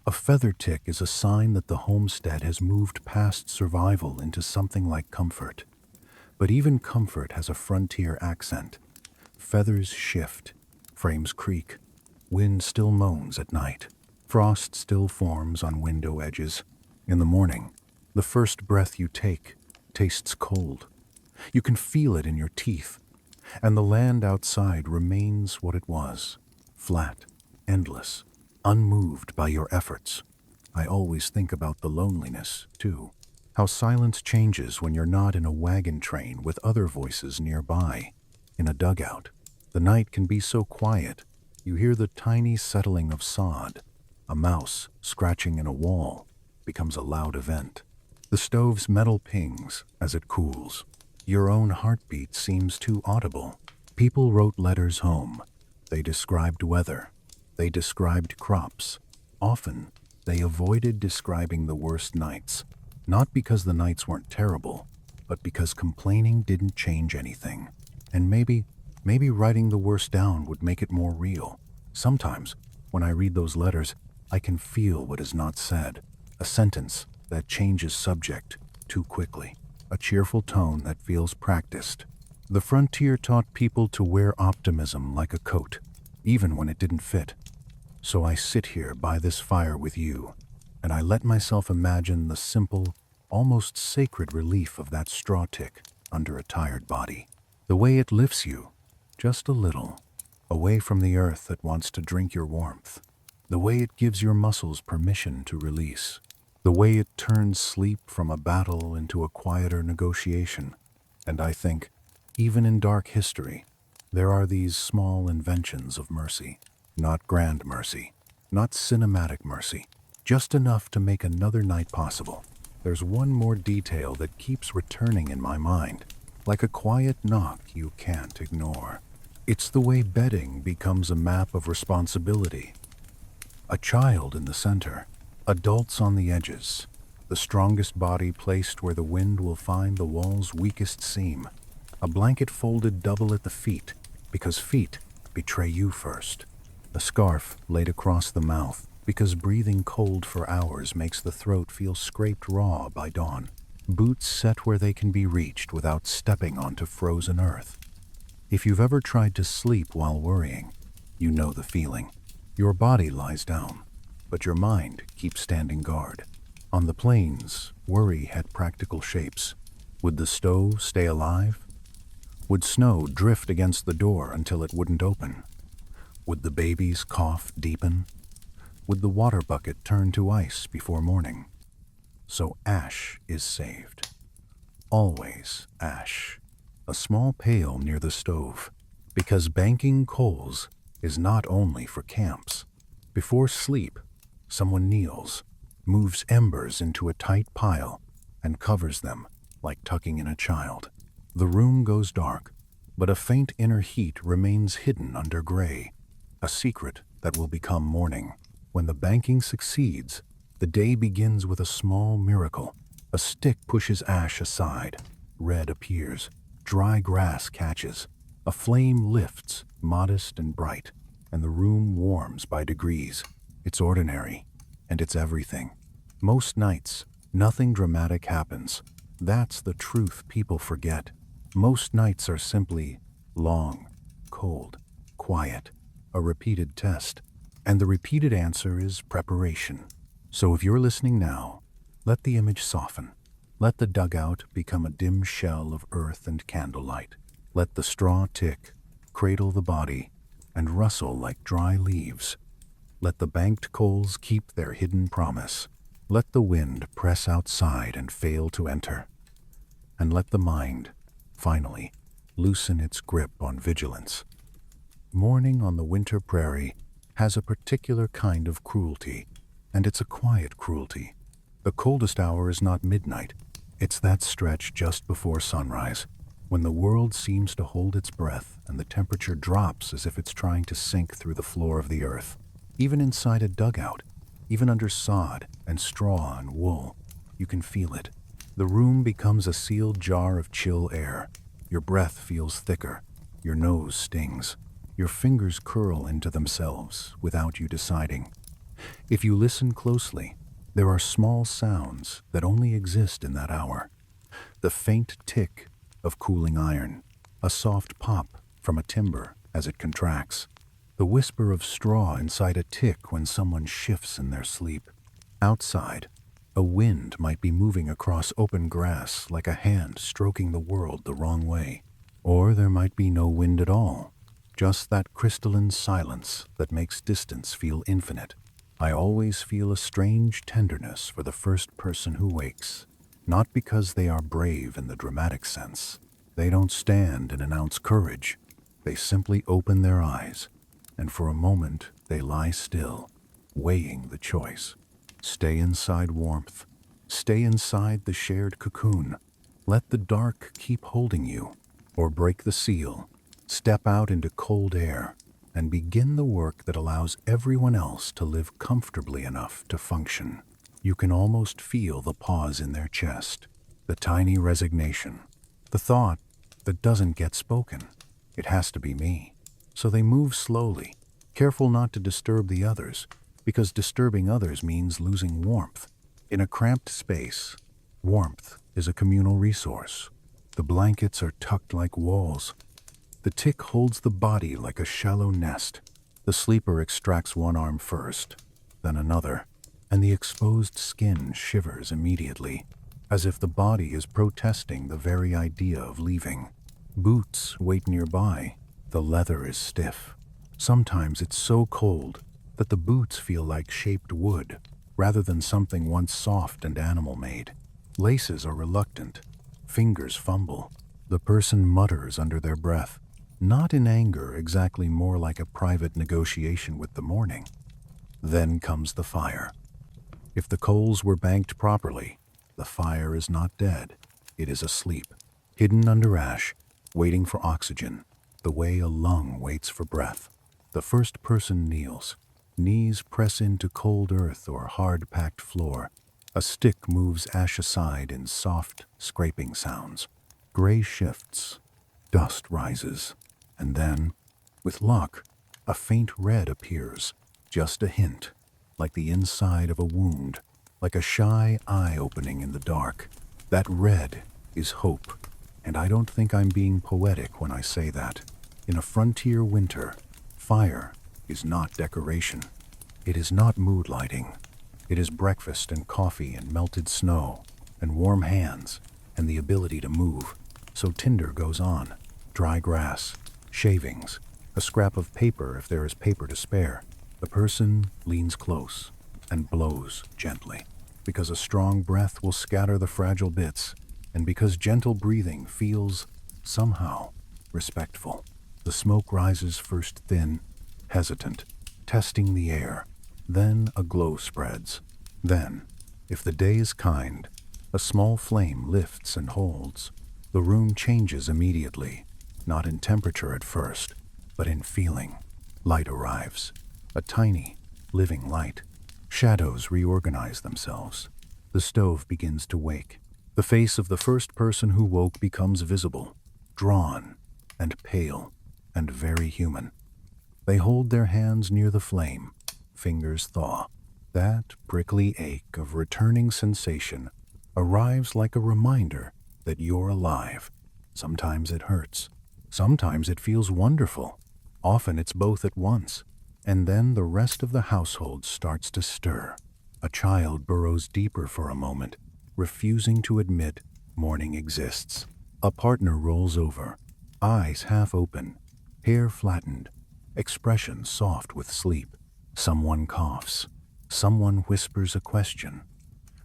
A feather tick is a sign that the homestead has moved past survival into something like comfort. But even comfort has a frontier accent. Feathers shift, frames creak, wind still moans at night, frost still forms on window edges. In the morning, the first breath you take tastes cold. You can feel it in your teeth, and the land outside remains what it was, flat, endless, unmoved by your efforts. I always think about the loneliness, too. How silence changes when you're not in a wagon train with other voices nearby. In a dugout, the night can be so quiet, you hear the tiny settling of sod. A mouse scratching in a wall becomes a loud event. The stove's metal pings as it cools. Your own heartbeat seems too audible. People wrote letters home. They described weather. They described crops. Often, They avoided describing the worst nights, not because the nights weren't terrible, but because complaining didn't change anything. And maybe writing the worst down would make it more real. Sometimes, when I read those letters, I can feel what is not said. A sentence that changes subject too quickly. A cheerful tone that feels practiced. The frontier taught people to wear optimism like a coat, even when it didn't fit. So I sit here by this fire with you, and I let myself imagine the simple, almost sacred relief of that straw tick under a tired body. The way it lifts you, just a little, away from the earth that wants to drink your warmth. The way it gives your muscles permission to release. The way it turns sleep from a battle into a quieter negotiation. And I think, even in dark history, there are these small inventions of mercy. Not grand mercy, not cinematic mercy, just enough to make another night possible. There's one more detail that keeps returning in my mind, like a quiet knock you can't ignore. It's the way bedding becomes a map of responsibility. A child in the center, adults on the edges, the strongest body placed where the wind will find the wall's weakest seam, a blanket folded double at the feet, because feet betray you first. A scarf laid across the mouth, because breathing cold for hours makes the throat feel scraped raw by dawn. Boots set where they can be reached without stepping onto frozen earth. If you've ever tried to sleep while worrying, you know the feeling. Your body lies down, but your mind keeps standing guard. On the plains, worry had practical shapes. Would the stove stay alive? Would snow drift against the door until it wouldn't open? Would the baby's cough deepen? Would the water bucket turn to ice before morning? So ash is saved. Always ash. A small pail near the stove. Because banking coals is not only for camps. Before sleep, someone kneels, moves embers into a tight pile, and covers them like tucking in a child. The room goes dark, but a faint inner heat remains hidden under gray. A secret that will become morning. When the banking succeeds, the day begins with a small miracle. A stick pushes ash aside. Red appears. Dry grass catches. A flame lifts, modest and bright, and the room warms by degrees. It's ordinary, and it's everything. Most nights, nothing dramatic happens. That's the truth people forget. Most nights are simply long, cold, quiet. A repeated test, and the repeated answer is preparation. So if you're listening now, let the image soften. Let the dugout become a dim shell of earth and candlelight. Let the straw tick, cradle the body, and rustle like dry leaves. Let the banked coals keep their hidden promise. Let the wind press outside and fail to enter. And let the mind, finally, loosen its grip on vigilance. Morning on the winter prairie has a particular kind of cruelty, and it's a quiet cruelty. The coldest hour is not midnight. It's that stretch just before sunrise, when the world seems to hold its breath and the temperature drops as if it's trying to sink through the floor of the earth. Even inside a dugout, even under sod and straw and wool, you can feel it. The room becomes a sealed jar of chill air. Your breath feels thicker. Your nose stings. Your fingers curl into themselves without you deciding. If you listen closely, there are small sounds that only exist in that hour. The faint tick of cooling iron, a soft pop from a timber as it contracts, the whisper of straw inside a tick when someone shifts in their sleep. Outside, a wind might be moving across open grass like a hand stroking the world the wrong way. Or there might be no wind at all. Just that crystalline silence that makes distance feel infinite. I always feel a strange tenderness for the first person who wakes, not because they are brave in the dramatic sense. They don't stand and announce courage. They simply open their eyes, and for a moment they lie still, weighing the choice. Stay inside warmth. Stay inside the shared cocoon. Let the dark keep holding you, or break the seal. Step out into cold air, and begin the work that allows everyone else to live comfortably enough to function. You can almost feel the pause in their chest, the tiny resignation, the thought that doesn't get spoken. It has to be me. So they move slowly, careful not to disturb the others, because disturbing others means losing warmth. In a cramped space, warmth is a communal resource. The blankets are tucked like walls. The tick holds the body like a shallow nest. The sleeper extracts one arm first, then another, and the exposed skin shivers immediately, as if the body is protesting the very idea of leaving. Boots wait nearby. The leather is stiff. Sometimes it's so cold that the boots feel like shaped wood, rather than something once soft and animal-made. Laces are reluctant. Fingers fumble. The person mutters under their breath, not in anger, exactly, more like a private negotiation with the morning. Then comes the fire. If the coals were banked properly, the fire is not dead. It is asleep, hidden under ash, waiting for oxygen, the way a lung waits for breath. The first person kneels. Knees press into cold earth or hard-packed floor. A stick moves ash aside in soft, scraping sounds. Gray shifts. Dust rises. And then, with luck, a faint red appears. Just a hint, like the inside of a wound, like a shy eye opening in the dark. That red is hope. And I don't think I'm being poetic when I say that. In a frontier winter, fire is not decoration. It is not mood lighting. It is breakfast and coffee and melted snow and warm hands and the ability to move. So tinder goes on. Dry grass, shavings, a scrap of paper if there is paper to spare. The person leans close and blows gently, because a strong breath will scatter the fragile bits, and because gentle breathing feels, somehow, respectful. The smoke rises first thin, hesitant, testing the air. Then a glow spreads. Then, if the day is kind, a small flame lifts and holds. The room changes immediately, not in temperature at first, but in feeling. Light arrives. A tiny, living light. Shadows reorganize themselves. The stove begins to wake. The face of the first person who woke becomes visible, drawn, and pale, and very human. They hold their hands near the flame. Fingers thaw. That prickly ache of returning sensation arrives like a reminder that you're alive. Sometimes it hurts. Sometimes it feels wonderful. Often it's both at once. And then the rest of the household starts to stir. A child burrows deeper for a moment, refusing to admit morning exists. A partner rolls over, eyes half open, hair flattened, expression soft with sleep. Someone coughs. Someone whispers a question.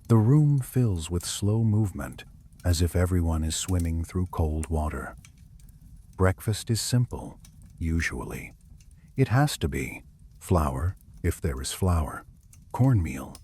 The room fills with slow movement, as if everyone is swimming through cold water. Breakfast is simple, usually. It has to be. Flour, if there is flour. Cornmeal.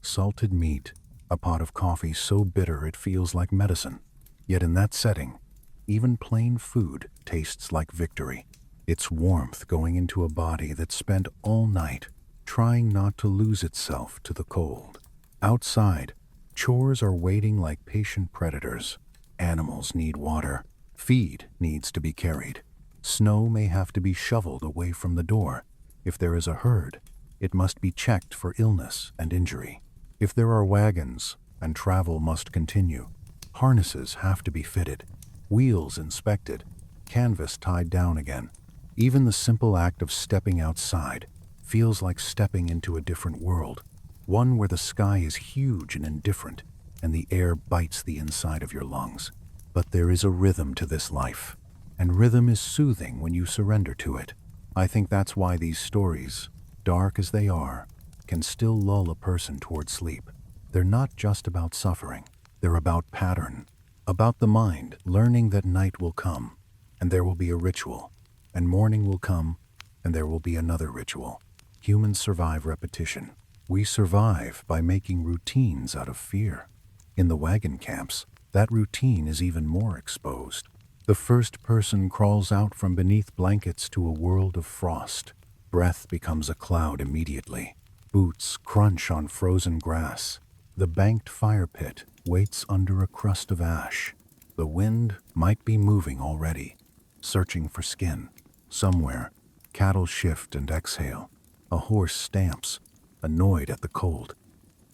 Salted meat. A pot of coffee so bitter it feels like medicine. Yet in that setting, even plain food tastes like victory. It's warmth going into a body that spent all night trying not to lose itself to the cold. Outside, chores are waiting like patient predators. Animals need water. Feed needs to be carried. Snow may have to be shoveled away from the door. If there is a herd, it must be checked for illness and injury. If there are wagons and travel must continue, harnesses have to be fitted, wheels inspected, canvas tied down again. Even the simple act of stepping outside feels like stepping into a different world, one where the sky is huge and indifferent, and the air bites the inside of your lungs. But there is a rhythm to this life, and rhythm is soothing when you surrender to it. I think that's why these stories, dark as they are, can still lull a person toward sleep. They're not just about suffering. They're about pattern, about the mind learning that night will come, and there will be a ritual, and morning will come, and there will be another ritual. Humans survive repetition. We survive by making routines out of fear. In the wagon camps, that routine is even more exposed. The first person crawls out from beneath blankets to a world of frost. Breath becomes a cloud immediately. Boots crunch on frozen grass. The banked fire pit waits under a crust of ash. The wind might be moving already, searching for skin. Somewhere, cattle shift and exhale. A horse stamps, annoyed at the cold.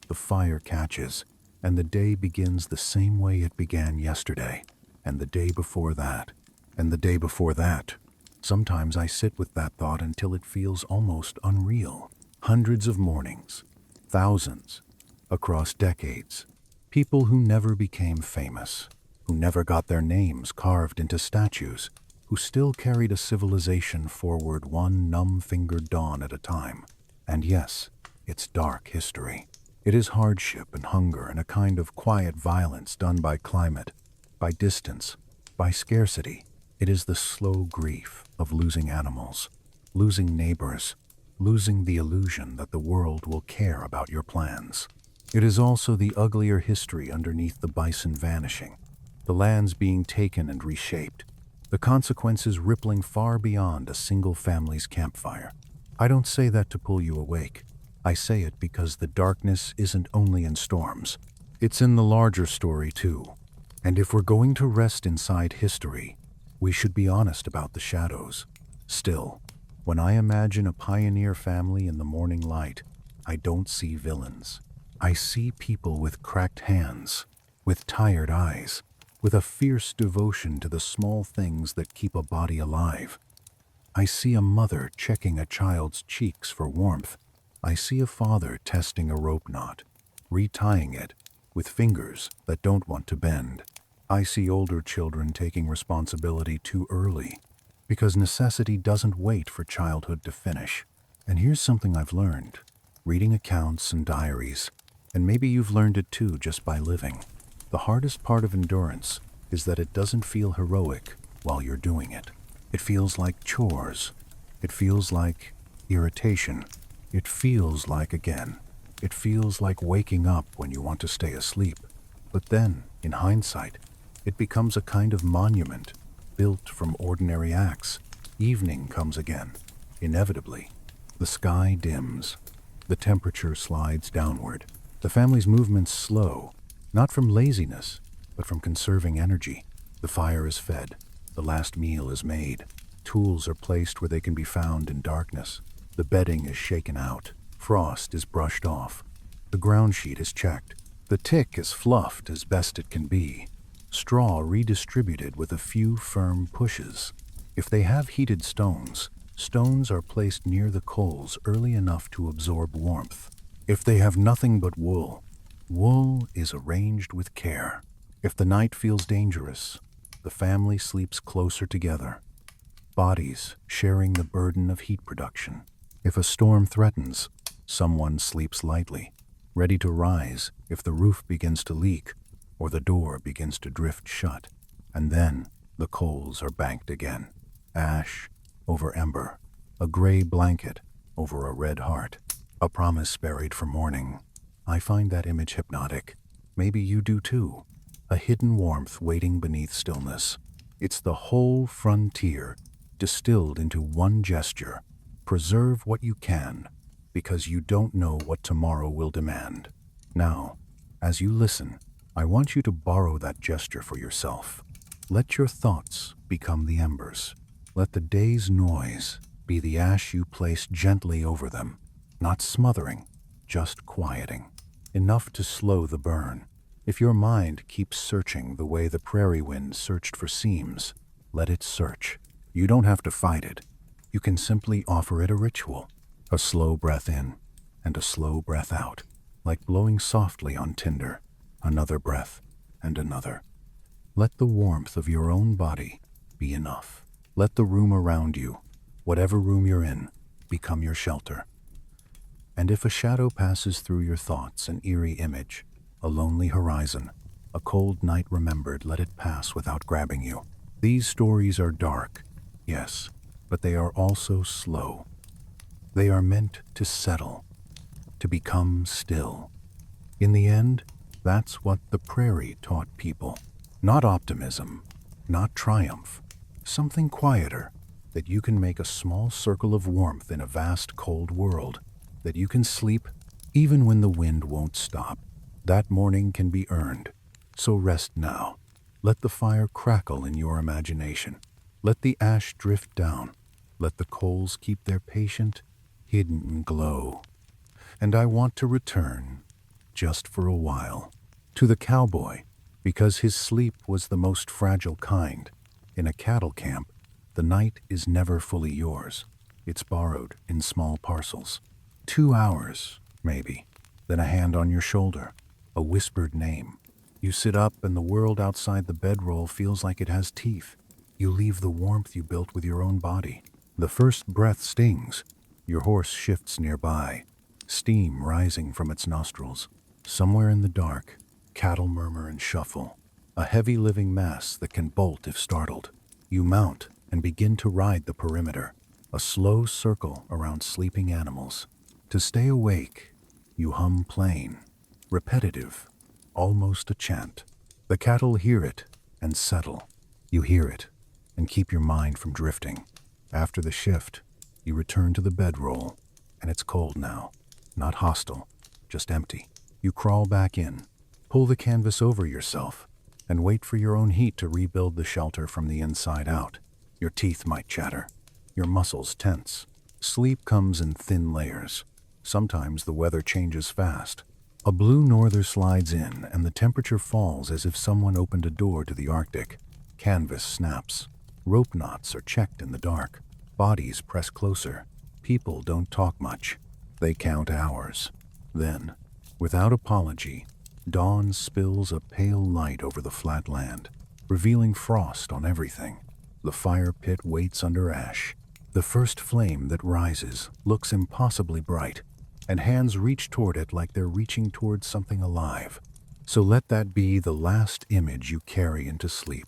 The fire catches, and the day begins the same way it began yesterday, and the day before that, and the day before that. Sometimes I sit with that thought until it feels almost unreal. Hundreds of mornings, thousands, across decades. People who never became famous, who never got their names carved into statues, who still carried a civilization forward one numb-fingered dawn at a time. And yes, it's dark history. It is hardship and hunger and a kind of quiet violence done by climate, by distance, by scarcity. It is the slow grief of losing animals, losing neighbors, losing the illusion that the world will care about your plans. It is also the uglier history underneath the bison vanishing, the lands being taken and reshaped, the consequences rippling far beyond a single family's campfire. I don't say that to pull you awake. I say it because the darkness isn't only in storms. It's in the larger story too. And if we're going to rest inside history, we should be honest about the shadows. Still, when I imagine a pioneer family in the morning light, I don't see villains. I see people with cracked hands, with tired eyes, with a fierce devotion to the small things that keep a body alive. I see a mother checking a child's cheeks for warmth. I see a father testing a rope knot, retying it with fingers that don't want to bend. I see older children taking responsibility too early, because necessity doesn't wait for childhood to finish. And here's something I've learned, reading accounts and diaries, and maybe you've learned it too just by living. The hardest part of endurance is that it doesn't feel heroic while you're doing it. It feels like chores. It feels like irritation. It feels like it feels like waking up when you want to stay asleep. But then, in hindsight, it becomes a kind of monument built from ordinary acts. Evening comes again, inevitably. The sky dims. The temperature slides downward. The family's movements slow, not from laziness, but from conserving energy. The fire is fed. The last meal is made. Tools are placed where they can be found in darkness. The bedding is shaken out. Frost is brushed off. The ground sheet is checked. The tick is fluffed as best it can be. Straw redistributed with a few firm pushes. If they have heated stones, stones are placed near the coals early enough to absorb warmth. If they have nothing but wool, wool is arranged with care. If the night feels dangerous, the family sleeps closer together, bodies sharing the burden of heat production. If a storm threatens, someone sleeps lightly, ready to rise if the roof begins to leak or the door begins to drift shut. And then the coals are banked again. Ash over ember, a gray blanket over a red heart, a promise buried for morning. I find that image hypnotic. Maybe you do too. A hidden warmth waiting beneath stillness. It's the whole frontier distilled into one gesture. Preserve what you can, because you don't know what tomorrow will demand. Now, as you listen, I want you to borrow that gesture for yourself. Let your thoughts become the embers. Let the day's noise be the ash you place gently over them, not smothering, just quieting. Enough to slow the burn. If your mind keeps searching the way the prairie wind searched for seams, let it search. You don't have to fight it. You can simply offer it a ritual. A slow breath in and a slow breath out, like blowing softly on tinder. Another breath and another. Let the warmth of your own body be enough. Let the room around you, whatever room you're in, become your shelter. And if a shadow passes through your thoughts, an eerie image, a lonely horizon, a cold night remembered, let it pass without grabbing you. These stories are dark, yes, but they are also slow. They are meant to settle, to become still. In the end, that's what the prairie taught people. Not optimism, not triumph. Something quieter, that you can make a small circle of warmth in a vast cold world, that you can sleep even when the wind won't stop. That morning can be earned, so rest now. Let the fire crackle in your imagination. Let the ash drift down. Let the coals keep their patient, hidden glow. And I want to return, just for a while, to the cowboy, because his sleep was the most fragile kind. In a cattle camp, the night is never fully yours. It's borrowed in small parcels. 2 hours, maybe, then a hand on your shoulder, a whispered name. You sit up and the world outside the bedroll feels like it has teeth. You leave the warmth you built with your own body. The first breath stings. Your horse shifts nearby, steam rising from its nostrils. Somewhere in the dark, cattle murmur and shuffle, a heavy living mass that can bolt if startled. You mount and begin to ride the perimeter, a slow circle around sleeping animals. To stay awake, you hum plain, repetitive, almost a chant. The cattle hear it and settle. You hear it and keep your mind from drifting. After the shift, you return to the bedroll, and it's cold now, not hostile, just empty. You crawl back in, pull the canvas over yourself, and wait for your own heat to rebuild the shelter from the inside out. Your teeth might chatter, your muscles tense. Sleep comes in thin layers. Sometimes the weather changes fast. A blue norther slides in, and the temperature falls as if someone opened a door to the Arctic. Canvas snaps. Rope knots are checked in the dark. Bodies press closer. People don't talk much. They count hours. Then, without apology, dawn spills a pale light over the flat land, revealing frost on everything. The fire pit waits under ash. The first flame that rises looks impossibly bright, and hands reach toward it like they're reaching toward something alive. So let that be the last image you carry into sleep.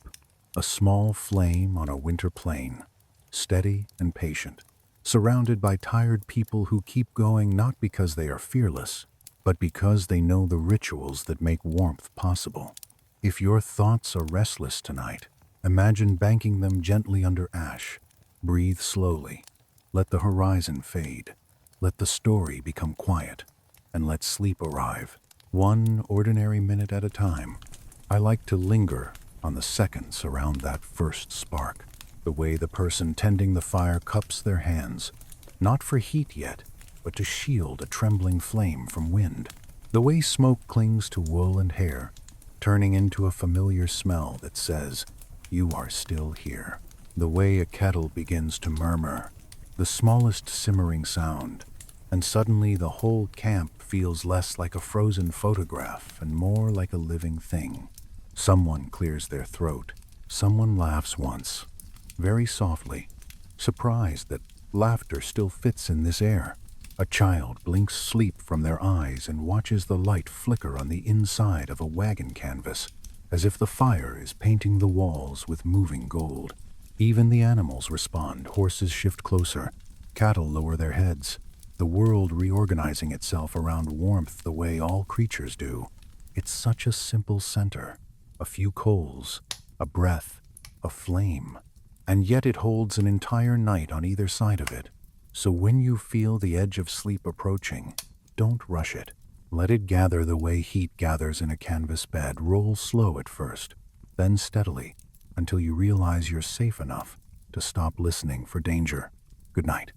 A small flame on a winter plain, steady and patient, surrounded by tired people who keep going not because they are fearless, but because they know the rituals that make warmth possible. If your thoughts are restless tonight, imagine banking them gently under ash. Breathe slowly. Let the horizon fade. Let the story become quiet, and let sleep arrive, one ordinary minute at a time. I like to linger on the seconds around that first spark, the way the person tending the fire cups their hands, not for heat yet, but to shield a trembling flame from wind. The way smoke clings to wool and hair, turning into a familiar smell that says, "You are still here." The way a kettle begins to murmur, the smallest simmering sound, and suddenly the whole camp feels less like a frozen photograph and more like a living thing. Someone clears their throat. Someone laughs once, very softly, surprised that laughter still fits in this air. A child blinks sleep from their eyes and watches the light flicker on the inside of a wagon canvas, as if the fire is painting the walls with moving gold. Even the animals respond. Horses shift closer. Cattle lower their heads. The world reorganizing itself around warmth the way all creatures do. It's such a simple center. A few coals, a breath, a flame, and yet it holds an entire night on either side of it. So when you feel the edge of sleep approaching, don't rush it. Let it gather the way heat gathers in a canvas bed. Roll slow at first, then steadily, until you realize you're safe enough to stop listening for danger. Good night.